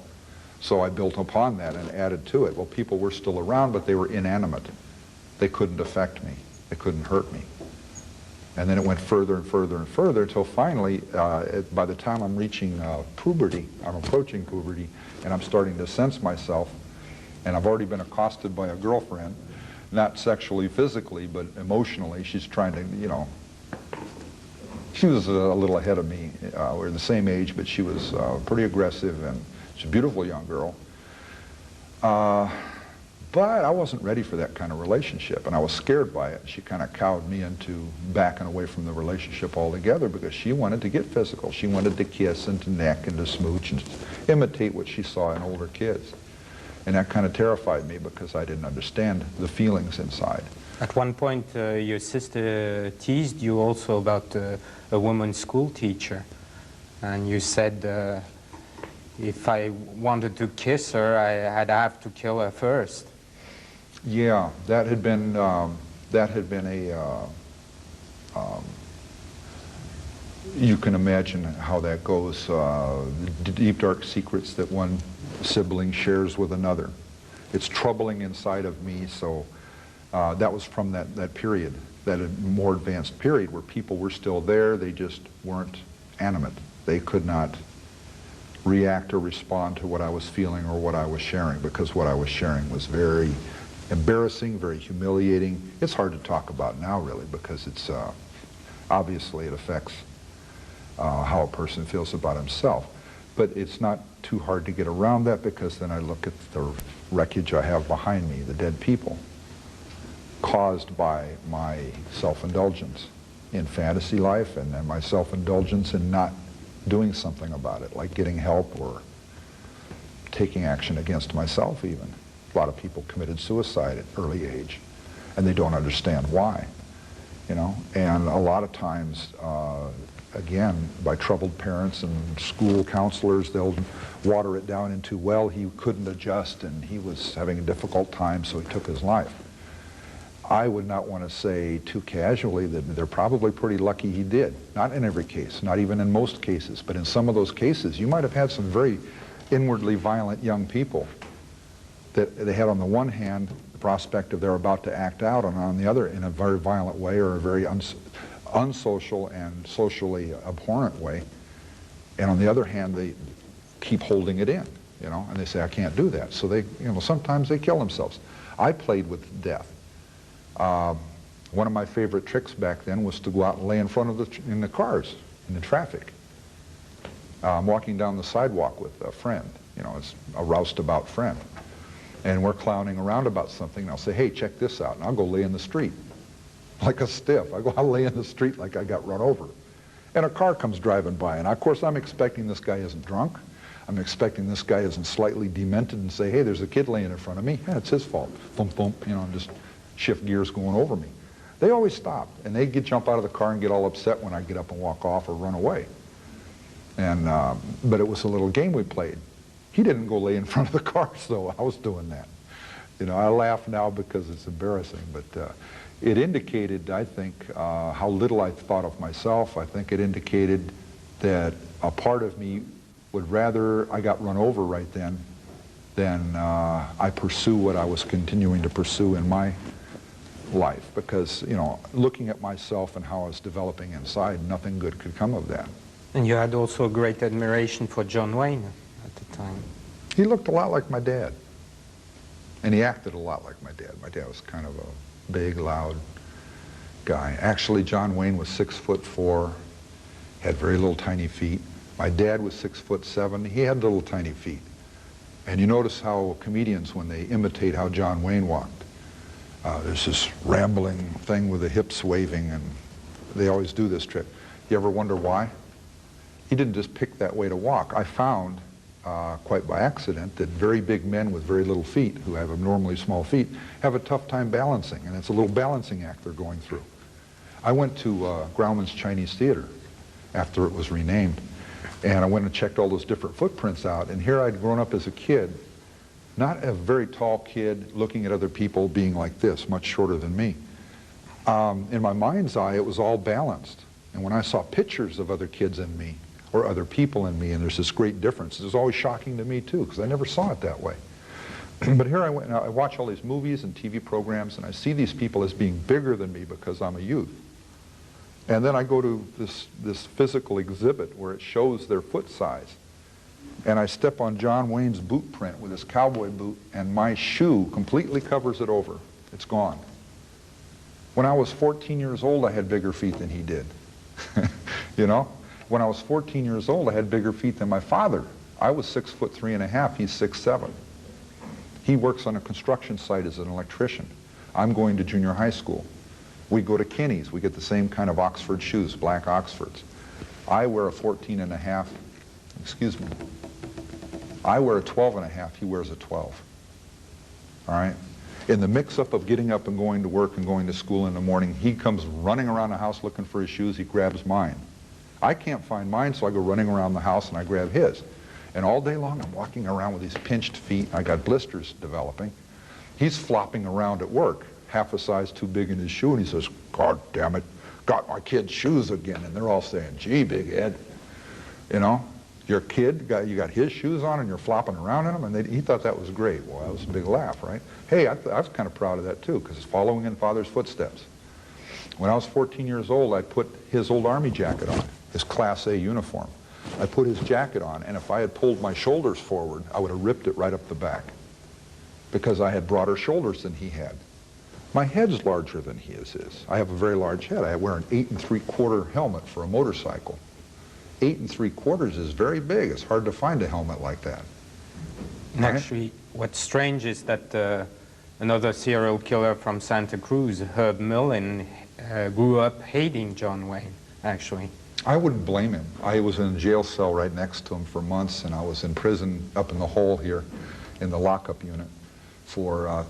So I built upon that and added to it. Well, people were still around, but they were inanimate. They couldn't affect me. They couldn't hurt me. And then it went further and further and further until finally, by the time I'm reaching puberty, I'm approaching puberty, and I'm starting to sense myself, and I've already been accosted by a girlfriend, not sexually, physically, but emotionally. She's trying to, you know, she was a little ahead of me. We're the same age, but she was pretty aggressive, and she's a beautiful young girl. But I wasn't ready for that kind of relationship, and I was scared by it. She kind of cowed me into backing away from the relationship altogether because she wanted to get physical. She wanted to kiss and to neck and to smooch and imitate what she saw in older kids. And that kind of terrified me because I didn't understand the feelings inside. At one point, your sister teased you also about a woman school teacher. And you said if I wanted to kiss her, I'd have to kill her first. Yeah, that had been a, you can imagine how that goes, deep dark secrets that one sibling shares with another. It's troubling inside of me, so that was from that period, that more advanced period where people were still there, they just weren't animate. They could not react or respond to what I was feeling or what I was sharing, because what I was sharing was very embarrassing, very humiliating. It's hard to talk about now, really, because it's obviously it affects how a person feels about himself. But it's not too hard to get around that, because then I look at the wreckage I have behind me, the dead people, caused by my self-indulgence in fantasy life and then my self-indulgence in not doing something about it, like getting help or taking action against myself even. A lot of people committed suicide at early age, and they don't understand why, you know. And a lot of times, again, by troubled parents and school counselors, they'll water it down into, well, he couldn't adjust and he was having a difficult time, so he took his life. I would not want to say too casually that they're probably pretty lucky he did. Not in every case, not even in most cases, but in some of those cases, you might have had some very inwardly violent young people that they had on the one hand the prospect of they're about to act out, and on the other in a very violent way or a very unsocial and socially abhorrent way, and on the other hand they keep holding it in, you know, and they say, I can't do that. So they, you know, sometimes they kill themselves. I played with death. One of my favorite tricks back then was to go out and lay in front of the cars, in the traffic. I'm walking down the sidewalk with a friend, you know, it's a roustabout friend. And we're clowning around about something, and I'll say, hey, check this out, and I'll go lay in the street. Like a stiff. I'll lay in the street like I got run over. And a car comes driving by, and of course I'm expecting this guy isn't drunk. I'm expecting this guy isn't slightly demented and say, hey, there's a kid laying in front of me. Yeah, it's his fault. Thump, thump, you know, and just shift gears going over me. They always stop, and they jump out of the car and get all upset when I get up and walk off or run away. And, but it was a little game we played. He didn't go lay in front of the car, so I was doing that. You know, I laugh now because it's embarrassing, but it indicated, I think, how little I thought of myself. I think it indicated that a part of me would rather I got run over right then than I pursue what I was continuing to pursue in my life, because, you know, looking at myself and how I was developing inside, nothing good could come of that. And you had also a great admiration for John Wayne at the time. He looked a lot like my dad, and he acted a lot like my dad. My dad was kind of a big, loud guy. Actually, John Wayne was 6'4", had very little tiny feet. My dad was 6'7", he had little tiny feet. And you notice how comedians, when they imitate how John Wayne walked, there's this rambling thing with the hips waving, and they always do this trick. You ever wonder why? He didn't just pick that way to walk. I found, quite by accident, that very big men with very little feet, who have abnormally small feet, have a tough time balancing, and it's a little balancing act they're going through. I went to Grauman's Chinese Theater after it was renamed, and I went and checked all those different footprints out, and here I'd grown up as a kid, not a very tall kid looking at other people being like this, much shorter than me. In my mind's eye, it was all balanced. And when I saw pictures of other kids in me, or other people in me, and there's this great difference, it was always shocking to me too, because I never saw it that way. But here I went, and I watch all these movies and TV programs, and I see these people as being bigger than me because I'm a youth. And then I go to this physical exhibit where it shows their foot size. And I step on John Wayne's boot print with his cowboy boot, and my shoe completely covers it over. It's gone. When I was 14 years old, I had bigger feet than he did. You know? When I was 14 years old, I had bigger feet than my father. I was 6'3½", he's 6'7". He works on a construction site as an electrician. I'm going to junior high school. We go to Kinney's. We get the same kind of Oxford shoes, black Oxfords. I wear a 14 and a half, excuse me. I wear a 12 and a half, he wears a 12. All right? In the mix-up of getting up and going to work and going to school in the morning, he comes running around the house looking for his shoes, he grabs mine. I can't find mine, so I go running around the house and I grab his. And all day long I'm walking around with these pinched feet. I got blisters developing. He's flopping around at work, half a size too big in his shoe, and he says, "God damn it, got my kid's shoes again." And they're all saying, "Gee, Big Ed, you know, your kid, you got his shoes on and you're flopping around in them?" And he thought that was great. Well, that was a big laugh, right? Hey, I was kind of proud of that too, because it's following in Father's footsteps. When I was 14 years old, I put his old Army jacket on, his Class A uniform. I put his jacket on, and if I had pulled my shoulders forward, I would have ripped it right up the back, because I had broader shoulders than he had. My head's larger than his is. I have a very large head. I wear an 8 3/4 helmet for a motorcycle. 8 3/4 is very big. It's hard to find a helmet like that. And actually, what's strange is that another serial killer from Santa Cruz, Herb Millen, grew up hating John Wayne, actually. I wouldn't blame him. I was in a jail cell right next to him for months, and I was in prison up in the hole here in the lockup unit for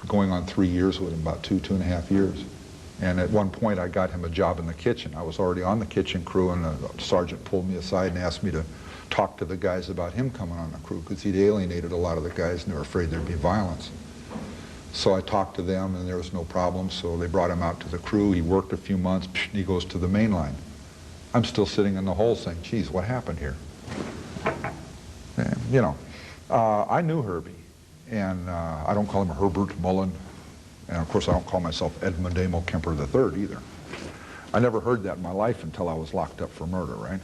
going on 3 years with him, about 2.5 years. And at one point I got him a job in the kitchen. I was already on the kitchen crew, and the sergeant pulled me aside and asked me to talk to the guys about him coming on the crew, because he'd alienated a lot of the guys and they were afraid there'd be violence. So I talked to them and there was no problem, so they brought him out to the crew. He worked a few months, and he goes to the main line. I'm still sitting in the hole saying, "Geez, what happened here?" And, you know, I knew Herbie, and I don't call him Herbert Mullen, and of course I don't call myself Edmund Kemper III either. I never heard that in my life until I was locked up for murder, right?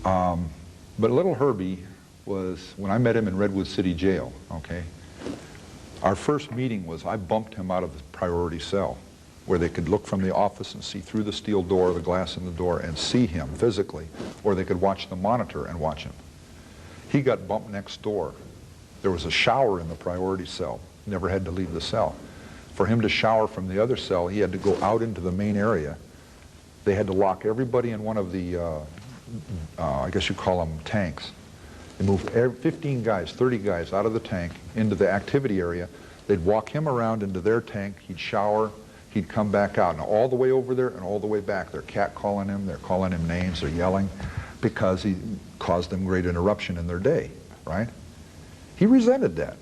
But little Herbie was, when I met him in Redwood City Jail, okay, our first meeting was I bumped him out of the priority cell, where they could look from the office and see through the steel door, the glass in the door, and see him physically, or they could watch the monitor and watch him. He got bumped next door. There was a shower in the priority cell. Never had to leave the cell. For him to shower from the other cell, he had to go out into the main area. They had to lock everybody in one of the, I guess you call them tanks. They moved 15 guys, 30 guys out of the tank into the activity area. They'd walk him around into their tank. He'd shower. He'd come back out, and all the way over there and all the way back. They're catcalling him, they're calling him names, they're yelling, because he caused them great interruption in their day, right? He resented that.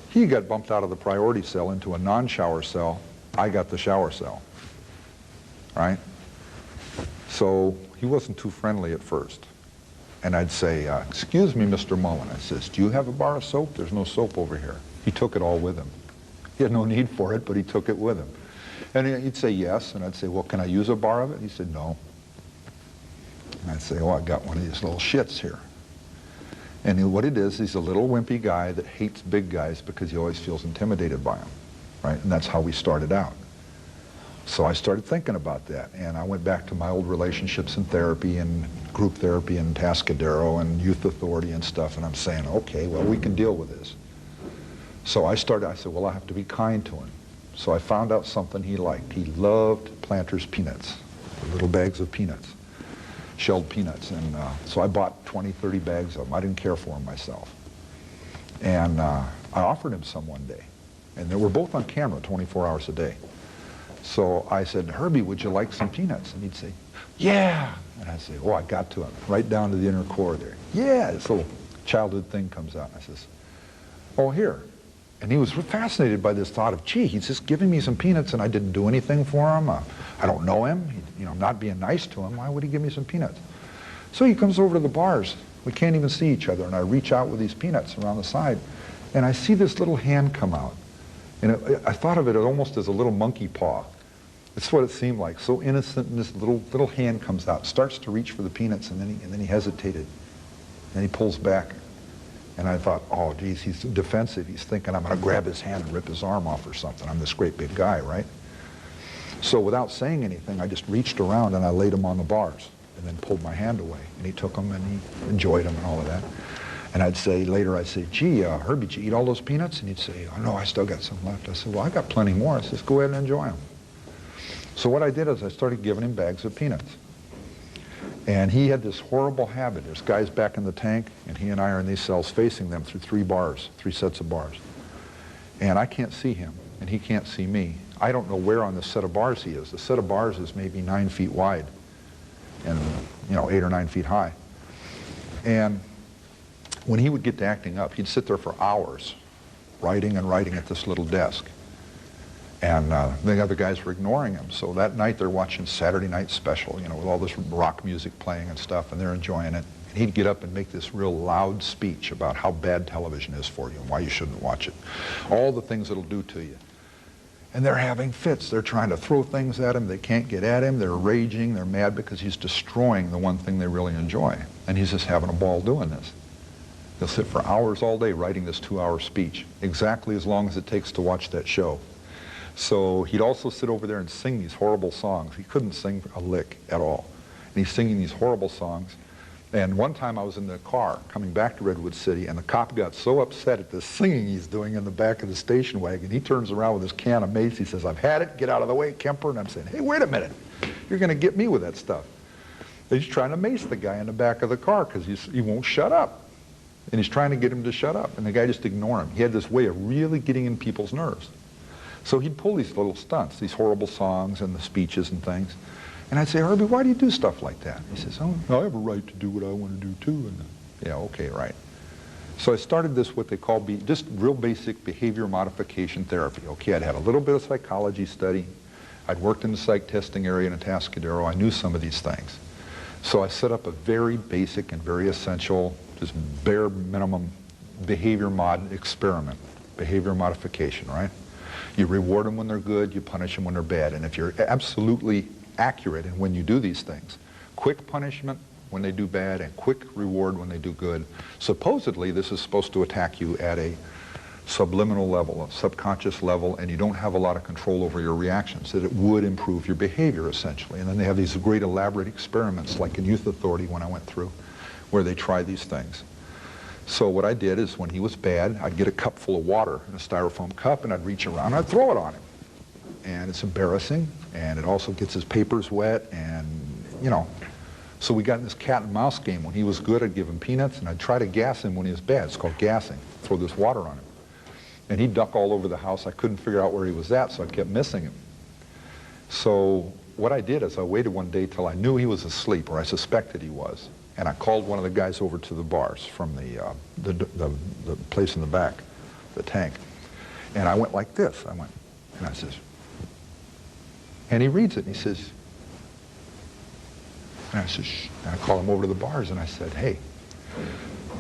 He got bumped out of the priority cell into a non-shower cell. I got the shower cell, right? So he wasn't too friendly at first. And I'd say, "Excuse me, Mr. Mullen." I says, "Do you have a bar of soap? There's no soap over here." He took it all with him. He had no need for it, but he took it with him. And he'd say yes, and I'd say, "Well, can I use a bar of it?" He said, "No." And I'd say, "Oh, I got one of these little shits here." And what it is, he's a little wimpy guy that hates big guys because he always feels intimidated by them, right? And that's how we started out. So I started thinking about that, and I went back to my old relationships in therapy and group therapy and Tascadero and youth authority and stuff, and I'm saying, okay, well, we can deal with this. So I said, well, I have to be kind to him. So I found out something he liked. He loved Planters peanuts, the little bags of peanuts, shelled peanuts. And so I bought 20, 30 bags of them. I didn't care for them myself. And I offered him some one day. And they were both on camera 24 hours a day. So I said, "Herbie, would you like some peanuts?" And he'd say, "Yeah." And I'd say, "Oh, I got to him, right down to the inner core there. Yeah." This little childhood thing comes out. And I says, "Oh, here." And he was fascinated by this thought of, gee, he's just giving me some peanuts and I didn't do anything for him. I don't know him. I'm not being nice to him. Why would he give me some peanuts? So he comes over to the bars. We can't even see each other. And I reach out with these peanuts around the side. And I see this little hand come out. And I thought of it almost as a little monkey paw. It's what it seemed like. So innocent, and this little hand comes out, starts to reach for the peanuts, and then he hesitated. And he pulls back. And I thought, oh, geez, he's defensive. He's thinking I'm going to grab his hand and rip his arm off or something. I'm this great big guy, right? So without saying anything, I just reached around and I laid him on the bars and then pulled my hand away. And he took them and he enjoyed them and all of that. And I'd say, later I'd say, gee, Herbie, did you eat all those peanuts? And he'd say, oh no, I still got some left. I said, well, I got plenty more. I said, go ahead and enjoy them. So what I did is I started giving him bags of peanuts. And he had this horrible habit. There's guys back in the tank, and he and I are in these cells facing them through 3 sets of bars. And I can't see him, and he can't see me. I don't know where on the set of bars he is. The set of bars is maybe 9 feet wide and, 8 or 9 feet high. And when he would get to acting up, he'd sit there for hours writing and writing at this little desk. And the other guys were ignoring him. So that night they're watching Saturday Night Special, with all this rock music playing and stuff, and they're enjoying it. And he'd get up and make this real loud speech about how bad television is for you and why you shouldn't watch it. All the things it'll do to you. And they're having fits. They're trying to throw things at him. They can't get at him. They're raging. They're mad because he's destroying the one thing they really enjoy. And he's just having a ball doing this. He'll sit for hours all day writing this 2-hour speech, exactly as long as it takes to watch that show. So he'd also sit over there and sing these horrible songs. He couldn't sing a lick at all. And he's singing these horrible songs. And one time I was in the car coming back to Redwood City, and the cop got so upset at the singing he's doing in the back of the station wagon, he turns around with his can of mace. He says, I've had it. Get out of the way, Kemper. And I'm saying, hey, wait a minute. You're going to get me with that stuff. He's trying to mace the guy in the back of the car because he won't shut up. And he's trying to get him to shut up. And the guy just ignored him. He had this way of really getting in people's nerves. So he'd pull these little stunts, these horrible songs and the speeches and things. And I'd say, Herbie, why do you do stuff like that? He says, oh, I have a right to do what I want to do too. And yeah, okay, right. So I started this, what they call just real basic behavior modification therapy. Okay, I'd had a little bit of psychology study. I'd worked in the psych testing area in Atascadero. I knew some of these things. So I set up a very basic and very essential, just bare minimum behavior mod experiment, behavior modification, right? You reward them when they're good, you punish them when they're bad. And if you're absolutely accurate in when you do these things, quick punishment when they do bad and quick reward when they do good, supposedly this is supposed to attack you at a subliminal level, a subconscious level, and you don't have a lot of control over your reactions, that it would improve your behavior essentially. And then they have these great elaborate experiments like in Youth Authority when I went through, where they try these things. So what I did is when he was bad, I'd get a cup full of water in a styrofoam cup and I'd reach around and I'd throw it on him. And it's embarrassing, and it also gets his papers wet, and so we got in this cat and mouse game. When he was good, I'd give him peanuts, and I'd try to gas him when he was bad. It's called gassing. Throw this water on him. And he'd duck all over the house. I couldn't figure out where he was at, so I kept missing him. So what I did is I waited one day till I knew he was asleep, or I suspected he was, and I called one of the guys over to the bars from the place in the back, the tank. And I went like this. I went, and I says, and he reads it, and he says, and I said, shh. And I called him over to the bars, and I said, hey,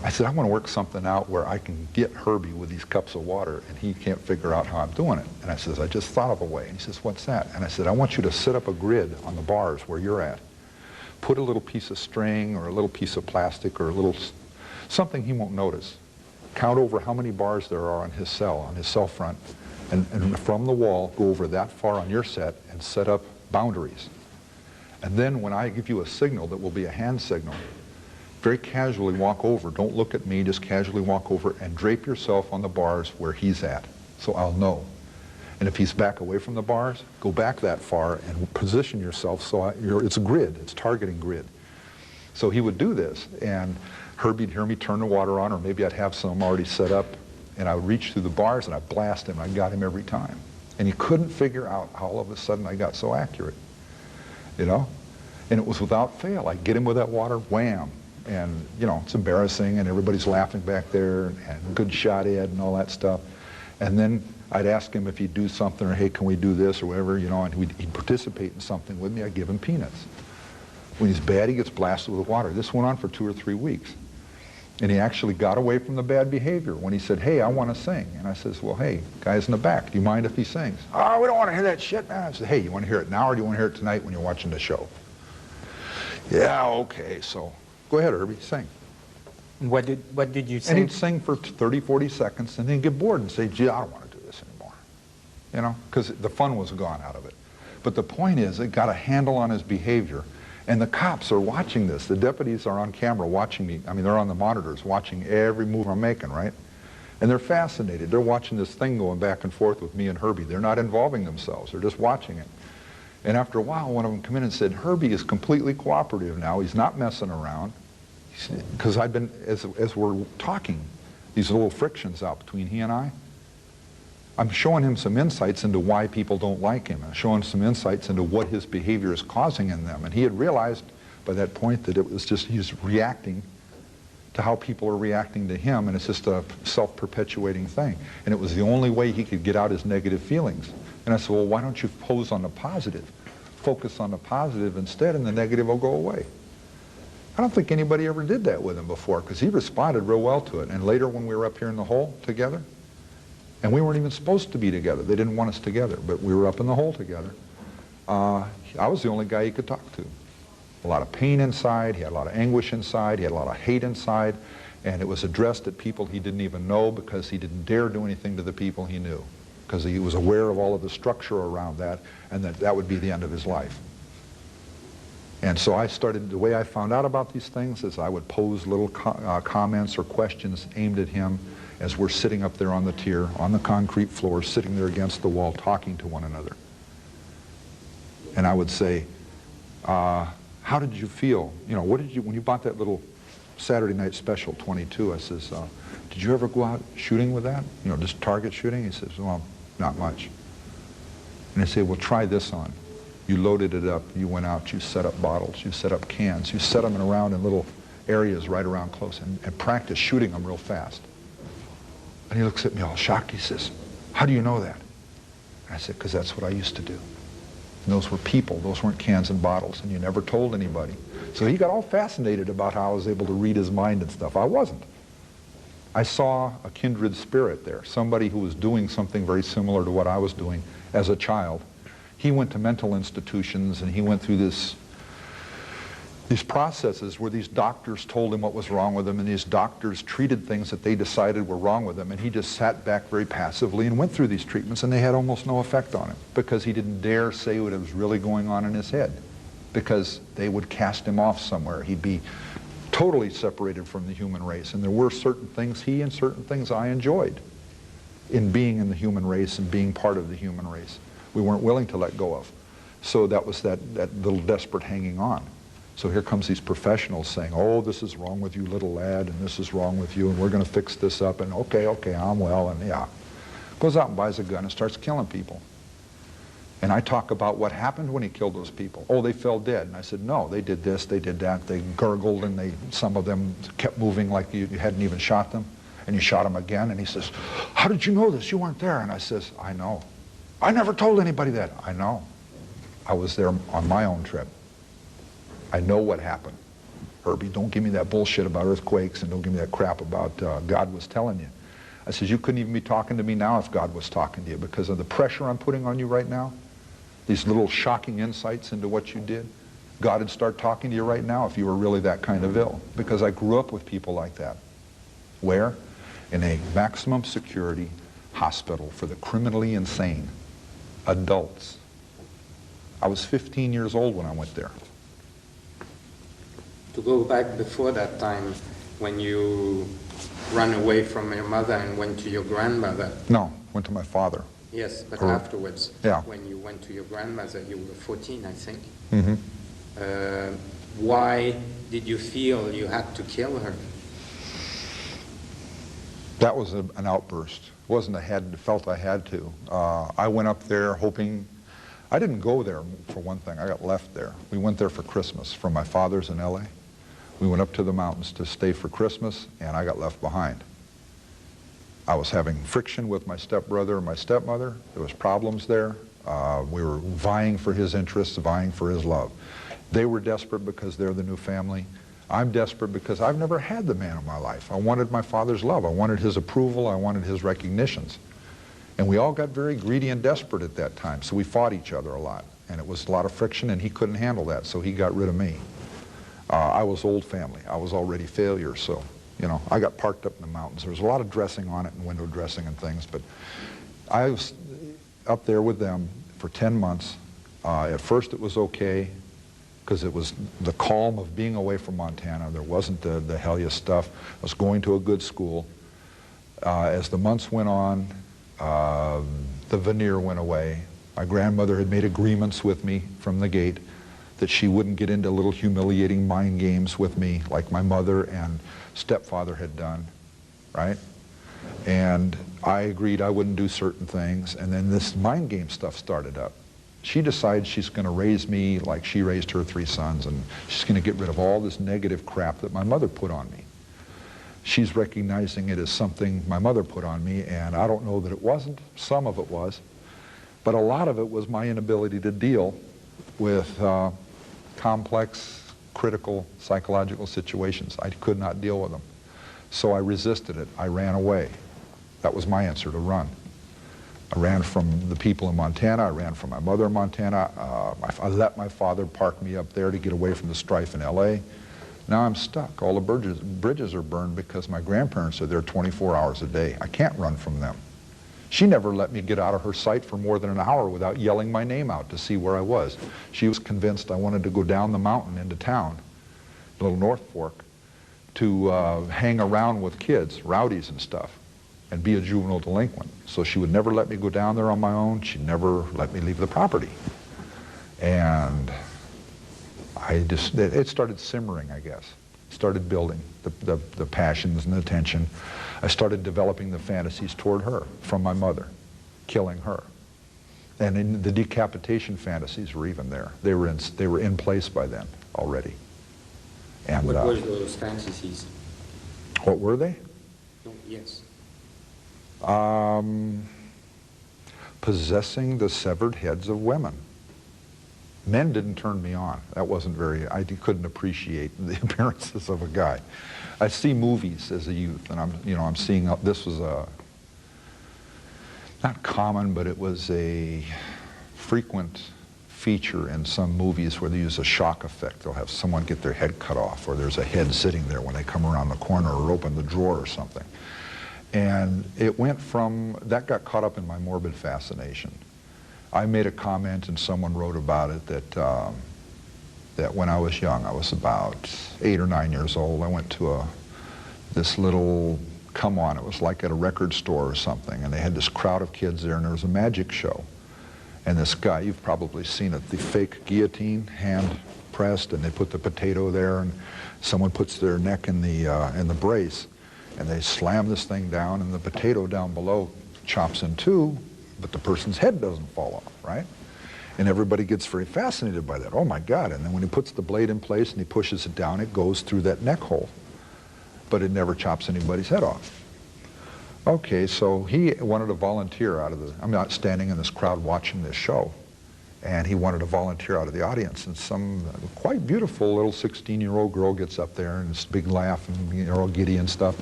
I said, I want to work something out where I can get Herbie with these cups of water, and he can't figure out how I'm doing it. And I says, I just thought of a way. And he says, what's that? And I said, I want you to set up a grid on the bars where you're at. Put a little piece of string or a little piece of plastic or a little something he won't notice. Count over how many bars there are on his cell front, and from the wall, go over that far on your set and set up boundaries. And then when I give you a signal that will be a hand signal, very casually walk over. Don't look at me, just casually walk over and drape yourself on the bars where he's at, so I'll know. And if he's back away from the bars, go back that far and position yourself so it's a grid, it's targeting grid. So he would do this, and Herbie'd hear me turn the water on, or maybe I'd have some already set up, and I would reach through the bars and I'd blast him. I got him every time. And he couldn't figure out how all of a sudden I got so accurate, And it was without fail. I'd get him with that water, wham. And, it's embarrassing, and everybody's laughing back there, and good shot, Ed, and all that stuff. And then I'd ask him if he'd do something, or hey, can we do this, or whatever, and he'd participate in something with me. I'd give him peanuts. When he's bad, he gets blasted with water. This went on for 2 or 3 weeks. And he actually got away from the bad behavior when he said, hey, I want to sing. And I says, well, hey, guys in the back, do you mind if he sings? Oh, we don't want to hear that shit, man. I said, hey, you want to hear it now, or do you want to hear it tonight when you're watching the show? Yeah, okay, so go ahead, Herbie, sing. What did you sing? And he'd sing for 30, 40 seconds, and then he'd get bored and say, gee, I don't want to do this anymore. Because the fun was gone out of it. But the point is, it got a handle on his behavior, And the cops are watching this. The deputies are on camera watching me. I mean, they're on the monitors watching every move I'm making, right? And they're fascinated. They're watching this thing going back and forth with me and Herbie. They're not involving themselves. They're just watching it. And after a while, one of them came in and said, Herbie is completely cooperative now. He's not messing around. Because I've been, as we're talking, these little frictions out between he and I'm showing him some insights into why people don't like him. I'm showing some insights into what his behavior is causing in them. And he had realized by that point that it was just he's reacting to how people are reacting to him, and it's just a self-perpetuating thing. And it was the only way he could get out his negative feelings. And I said, well, why don't you pose on the positive? Focus on the positive instead, and the negative will go away. I don't think anybody ever did that with him before, because he responded real well to it. And later when we were up here in the hole together, and we weren't even supposed to be together. They didn't want us together, but we were up in the hole together. I was the only guy he could talk to. A lot of pain inside, he had a lot of anguish inside, he had a lot of hate inside, and it was addressed at people he didn't even know because he didn't dare do anything to the people he knew, because he was aware of all of the structure around that, and that would be the end of his life. And so I started, the way I found out about these things is I would pose little comments or questions aimed at him as we're sitting up there on the tier, on the concrete floor, sitting there against the wall, talking to one another. And I would say, how did you feel? You know, what did you, when you bought that little Saturday Night Special 22, I says, did you ever go out shooting with that? You know, just target shooting? He says, well, not much. And I say, well, try this on. You loaded it up, you went out, you set up bottles, you set up cans, you set them around in little areas right around close and practice shooting them real fast. And he looks at me all shocked. He says, how do you know that? And I said, because that's what I used to do. And those were people. Those weren't cans and bottles, and you never told anybody. So he got all fascinated about how I was able to read his mind and stuff. I wasn't. I saw a kindred spirit there, somebody who was doing something very similar to what I was doing as a child. He went to mental institutions, and he went through these processes where these doctors told him what was wrong with him, and these doctors treated things that they decided were wrong with him, and he just sat back very passively and went through these treatments, and they had almost no effect on him because he didn't dare say what was really going on in his head, because they would cast him off somewhere. He'd be totally separated from the human race, and there were certain things he and certain things I enjoyed in being in the human race and being part of the human race. We weren't willing to let go of. So that was that little desperate hanging on. So here comes these professionals saying, oh, this is wrong with you, little lad, and this is wrong with you, and we're going to fix this up, and okay, I'm well, and yeah. Goes out and buys a gun and starts killing people. And I talk about what happened when he killed those people. Oh, they fell dead. And I said, no, they did this, they did that, they gurgled, and some of them kept moving like you hadn't even shot them, and you shot them again. And he says, how did you know this? You weren't there. And I says, I know. I never told anybody that. I know. I was there on my own trip. I know what happened. Herbie, don't give me that bullshit about earthquakes, and don't give me that crap about God was telling you. I says, you couldn't even be talking to me now if God was talking to you because of the pressure I'm putting on you right now. These little shocking insights into what you did. God would start talking to you right now if you were really that kind of ill, because I grew up with people like that. Where? In a maximum security hospital for the criminally insane. Adults. I was 15 years old when I went there. To go back before that time, when you ran away from your mother and went to your grandmother. No, went to my father. Yes, but afterwards, yeah. When you went to your grandmother, you were 14, I think. Mm-hmm. Why did you feel you had to kill her? That was an outburst. It wasn't felt I had to. I went up there hoping. I didn't go there for one thing. I got left there. We went there for Christmas from my father's in L.A. We went up to the mountains to stay for Christmas, and I got left behind. I was having friction with my stepbrother and my stepmother. There was problems there. We were vying for his interests, vying for his love. They were desperate because they're the new family. I'm desperate because I've never had the man of my life. I wanted my father's love. I wanted his approval. I wanted his recognitions. And we all got very greedy and desperate at that time, so we fought each other a lot. And it was a lot of friction, and he couldn't handle that, so he got rid of me. I was old family. I was already failure, so, you know, I got parked up in the mountains. There was a lot of dressing on it and window dressing and things, but I was up there with them for 10 months. At first it was okay. because it was the calm of being away from Montana. There wasn't the hellish stuff. I was going to a good school. As the months went on, the veneer went away. My grandmother had made agreements with me from the gate that she wouldn't get into little humiliating mind games with me like my mother and stepfather had done, right? And I agreed I wouldn't do certain things, and then this mind game stuff started up. She decides she's going to raise me like she raised her 3 sons, and she's going to get rid of all this negative crap that my mother put on me. She's recognizing it as something my mother put on me, and I don't know that it wasn't. Some of it was. But a lot of it was my inability to deal with complex, critical, psychological situations. I could not deal with them. So I resisted it. I ran away. That was my answer, to run. I ran from the people in Montana. I ran from my mother in Montana. I let my father park me up there to get away from the strife in LA. Now I'm stuck. All the bridges are burned because my grandparents are there 24 hours a day. I can't run from them. She never let me get out of her sight for more than an hour without yelling my name out to see where I was. She was convinced I wanted to go down the mountain into town, Little North Fork, to hang around with kids, rowdies and stuff, and be a juvenile delinquent. So she would never let me go down there on my own. She'd never let me leave the property. And it started simmering, I guess. It started building, the passions and the tension. I started developing the fantasies toward her from my mother, killing her. And the decapitation fantasies were even there. They were in place by then already. And, what were those fantasies? What were they? No, yes. Possessing the severed heads of women. Men didn't turn me on. That wasn't I couldn't appreciate the appearances of a guy. I see movies as a youth, and I'm seeing, this was not common, but it was a frequent feature in some movies where they use a shock effect. They'll have someone get their head cut off, or there's a head sitting there when they come around the corner or open the drawer or something. And it went from, that got caught up in my morbid fascination. I made a comment and someone wrote about it that when I was young, I was about 8 or 9 years old, I went to this little come-on. It was like at a record store or something, and they had this crowd of kids there, and there was a magic show. And this guy, you've probably seen it, the fake guillotine, hand pressed, and they put the potato there, and someone puts their neck in the brace, and they slam this thing down, and the potato down below chops in two, but the person's head doesn't fall off, right? And everybody gets very fascinated by that. Oh my God. And then when he puts the blade in place and he pushes it down, it goes through that neck hole. But it never chops anybody's head off. Okay, so he wanted to volunteer out of I'm not standing in this crowd watching this show. And he wanted to volunteer out of the audience. And some quite beautiful little 16-year-old girl gets up there and this big laugh and you're all giddy and stuff.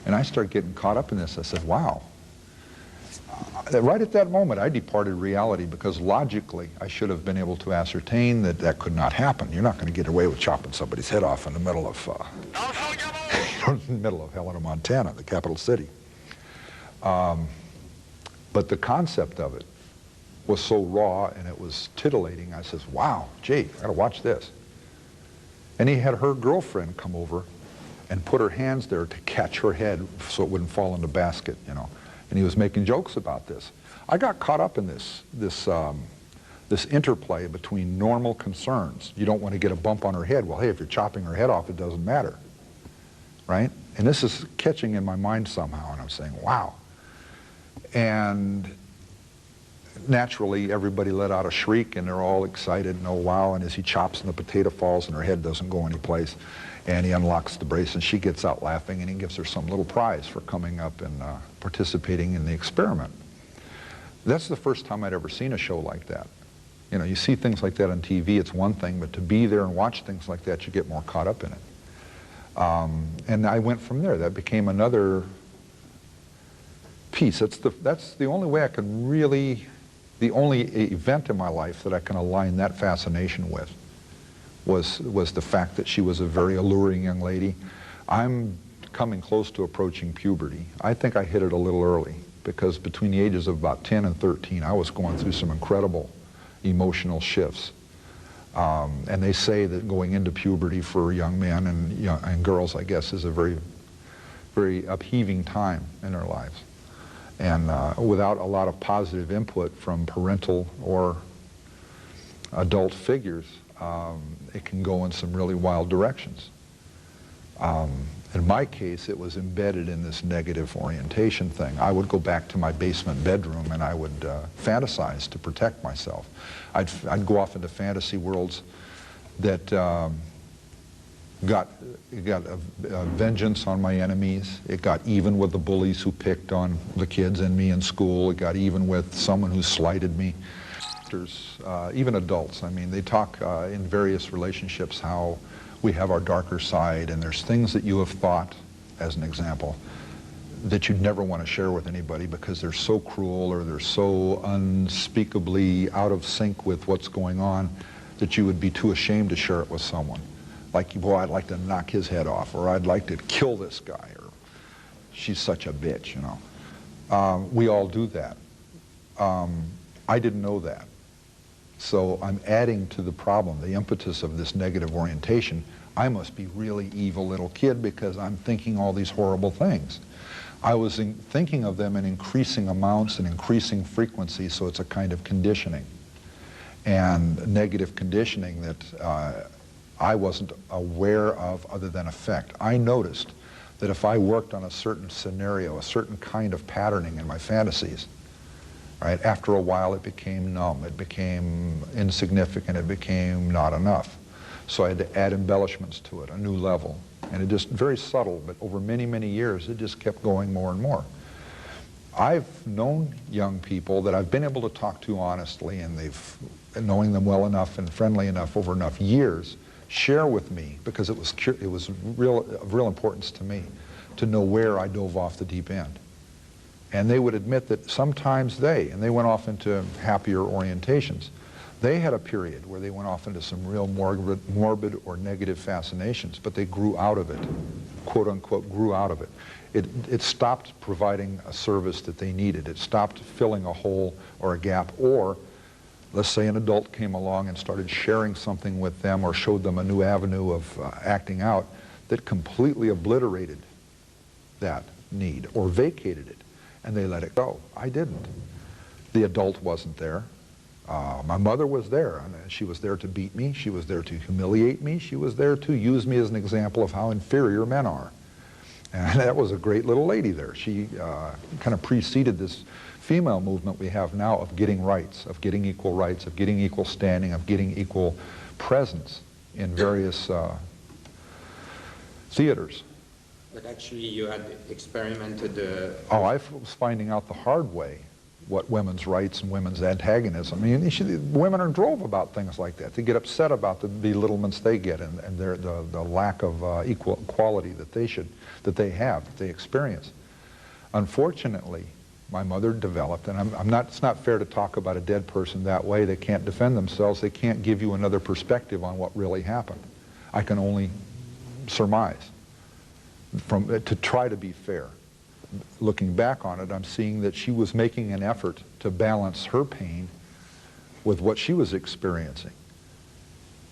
And I start getting caught up in this. I said, wow. Right at that moment, I departed reality because logically, I should have been able to ascertain that that could not happen. You're not going to get away with chopping somebody's head off in the middle of, in the middle of Helena, Montana, the capital city. But the concept of it was so raw and it was titillating. I says, wow, gee, I got to watch this. And he had her girlfriend come over and put her hands there to catch her head so it wouldn't fall in the basket, you know. And he was making jokes about this. I got caught up in this interplay between normal concerns. You don't want to get a bump on her head. Well, hey, if you're chopping her head off, it doesn't matter, right? And this is catching in my mind somehow, and I'm saying, wow. And naturally, everybody let out a shriek, and they're all excited, and oh, wow, and as he chops and the potato falls and her head doesn't go anyplace, and he unlocks the brace and she gets out laughing and he gives her some little prize for coming up and participating in the experiment. That's the first time I'd ever seen a show like that. You know, you see things like that on TV, it's one thing, but to be there and watch things like that, you get more caught up in it. And I went from there. That became another piece. That's the only way I can really, the only event in my life that I can align that fascination with was the fact that she was a very alluring young lady. I'm coming close to approaching puberty. I think I hit it a little early because between the ages of about 10 and 13, I was going through some incredible emotional shifts. And they say that going into puberty for young men and girls, I guess, is a very, very upheaving time in their lives. And without a lot of positive input from parental or adult figures, it can go in some really wild directions. In my case, it was embedded in this negative orientation thing. I would go back to my basement bedroom and I would fantasize to protect myself. I'd go off into fantasy worlds that got vengeance on my enemies. It got even with the bullies who picked on the kids and me in school. It got even with someone who slighted me. Even adults, I mean, they talk in various relationships how we have our darker side, and there's things that you have thought, as an example, that you'd never want to share with anybody because they're so cruel or they're so unspeakably out of sync with what's going on that you would be too ashamed to share it with someone. Like, boy, I'd like to knock his head off, or I'd like to kill this guy, or she's such a bitch, you know. We all do that. I didn't know that. So I'm adding to the problem, the impetus of this negative orientation. I must be really evil little kid because I'm thinking all these horrible things. I was thinking of them in increasing amounts and increasing frequency, so it's a kind of conditioning. And negative conditioning that I wasn't aware of other than effect. I noticed that if I worked on a certain scenario, a certain kind of patterning in my fantasies, right, after a while it became numb, it became insignificant, it became not enough. So I had to add embellishments to it, a new level. And it just, very subtle, but over many, many years, it just kept going more and more. I've known young people that I've been able to talk to honestly, and knowing them well enough and friendly enough over enough years, share with me, because it was of real importance to me, to know where I dove off the deep end. And they would admit that sometimes they went off into happier orientations. They had a period where they went off into some real morbid or negative fascinations, but they grew out of it, quote unquote, grew out of it. It stopped providing a service that they needed. It stopped filling a hole or a gap, or let's say an adult came along and started sharing something with them or showed them a new avenue of acting out that completely obliterated that need or vacated it, and they let it go. I didn't. The adult wasn't there. My mother was there, and she was there to beat me. She was there to humiliate me. She was there to use me as an example of how inferior men are. And that was a great little lady there. She kind of preceded this female movement we have now of getting rights, of getting equal rights, of getting equal standing, of getting equal presence in various theaters. But actually you had experimented... Oh, I was finding out the hard way what women's rights and women's antagonism. I mean, women are drove about things like that. They get upset about the belittlements they get and the lack of equality that they have, that they experience. Unfortunately, my mother developed, and it's not fair to talk about a dead person that way. They can't defend themselves. They can't give you another perspective on what really happened. I can only surmise to try to be fair. Looking back on it, I'm seeing that she was making an effort to balance her pain with what she was experiencing.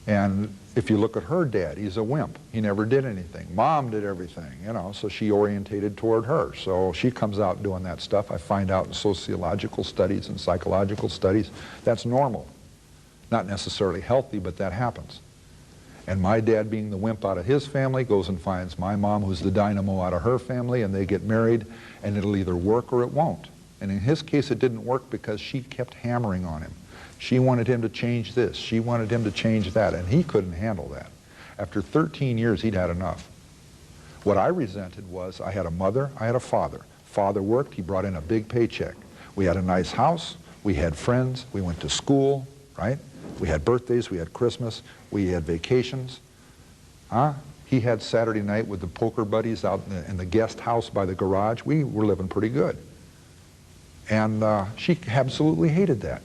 And if you look at her dad, he's a wimp. He never did anything. Mom did everything, you know, so she orientated toward her. So she comes out doing that stuff. I find out in sociological studies and psychological studies that's normal. Not necessarily healthy, but that happens. And my dad, being the wimp out of his family, goes and finds my mom, who's the dynamo out of her family, and they get married, and it'll either work or it won't. And in his case, it didn't work because she kept hammering on him. She wanted him to change this. She wanted him to change that, and he couldn't handle that. After 13 years, he'd had enough. What I resented was I had a mother, I had a father. Father worked, he brought in a big paycheck. We had a nice house, we had friends, we went to school, right? We had birthdays, we had Christmas, we had vacations. He had Saturday night with the poker buddies out in the guest house by the garage. We were living pretty good. And she absolutely hated that.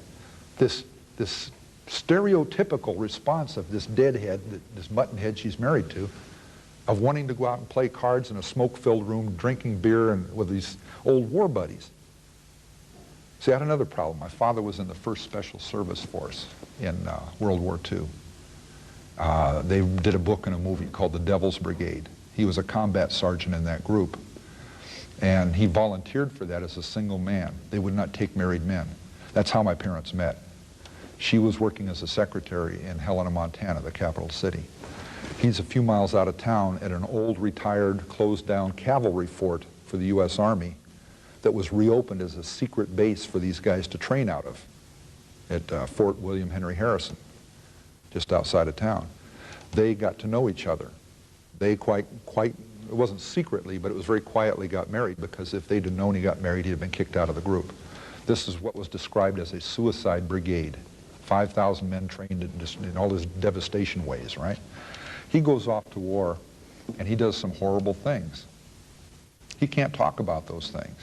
This stereotypical response of this deadhead, this muttonhead she's married to, of wanting to go out and play cards in a smoke-filled room, drinking beer and with these old war buddies. See, I had another problem. My father was in the 1st Special Service Force in World War II. They did a book and a movie called The Devil's Brigade. He was a combat sergeant in that group. And he volunteered for that as a single man. They would not take married men. That's how my parents met. She was working as a secretary in Helena, Montana, the capital city. He's a few miles out of town at an old, retired, closed-down cavalry fort for the U.S. Army that was reopened as a secret base for these guys to train out of at Fort William Henry Harrison, just outside of town. They got to know each other. They quite, it wasn't secretly, but it was very quietly got married, because if they'd have known he got married, he'd have been kicked out of the group. This is what was described as a suicide brigade. 5,000 men trained in all these devastation ways, right? He goes off to war, and he does some horrible things. He can't talk about those things.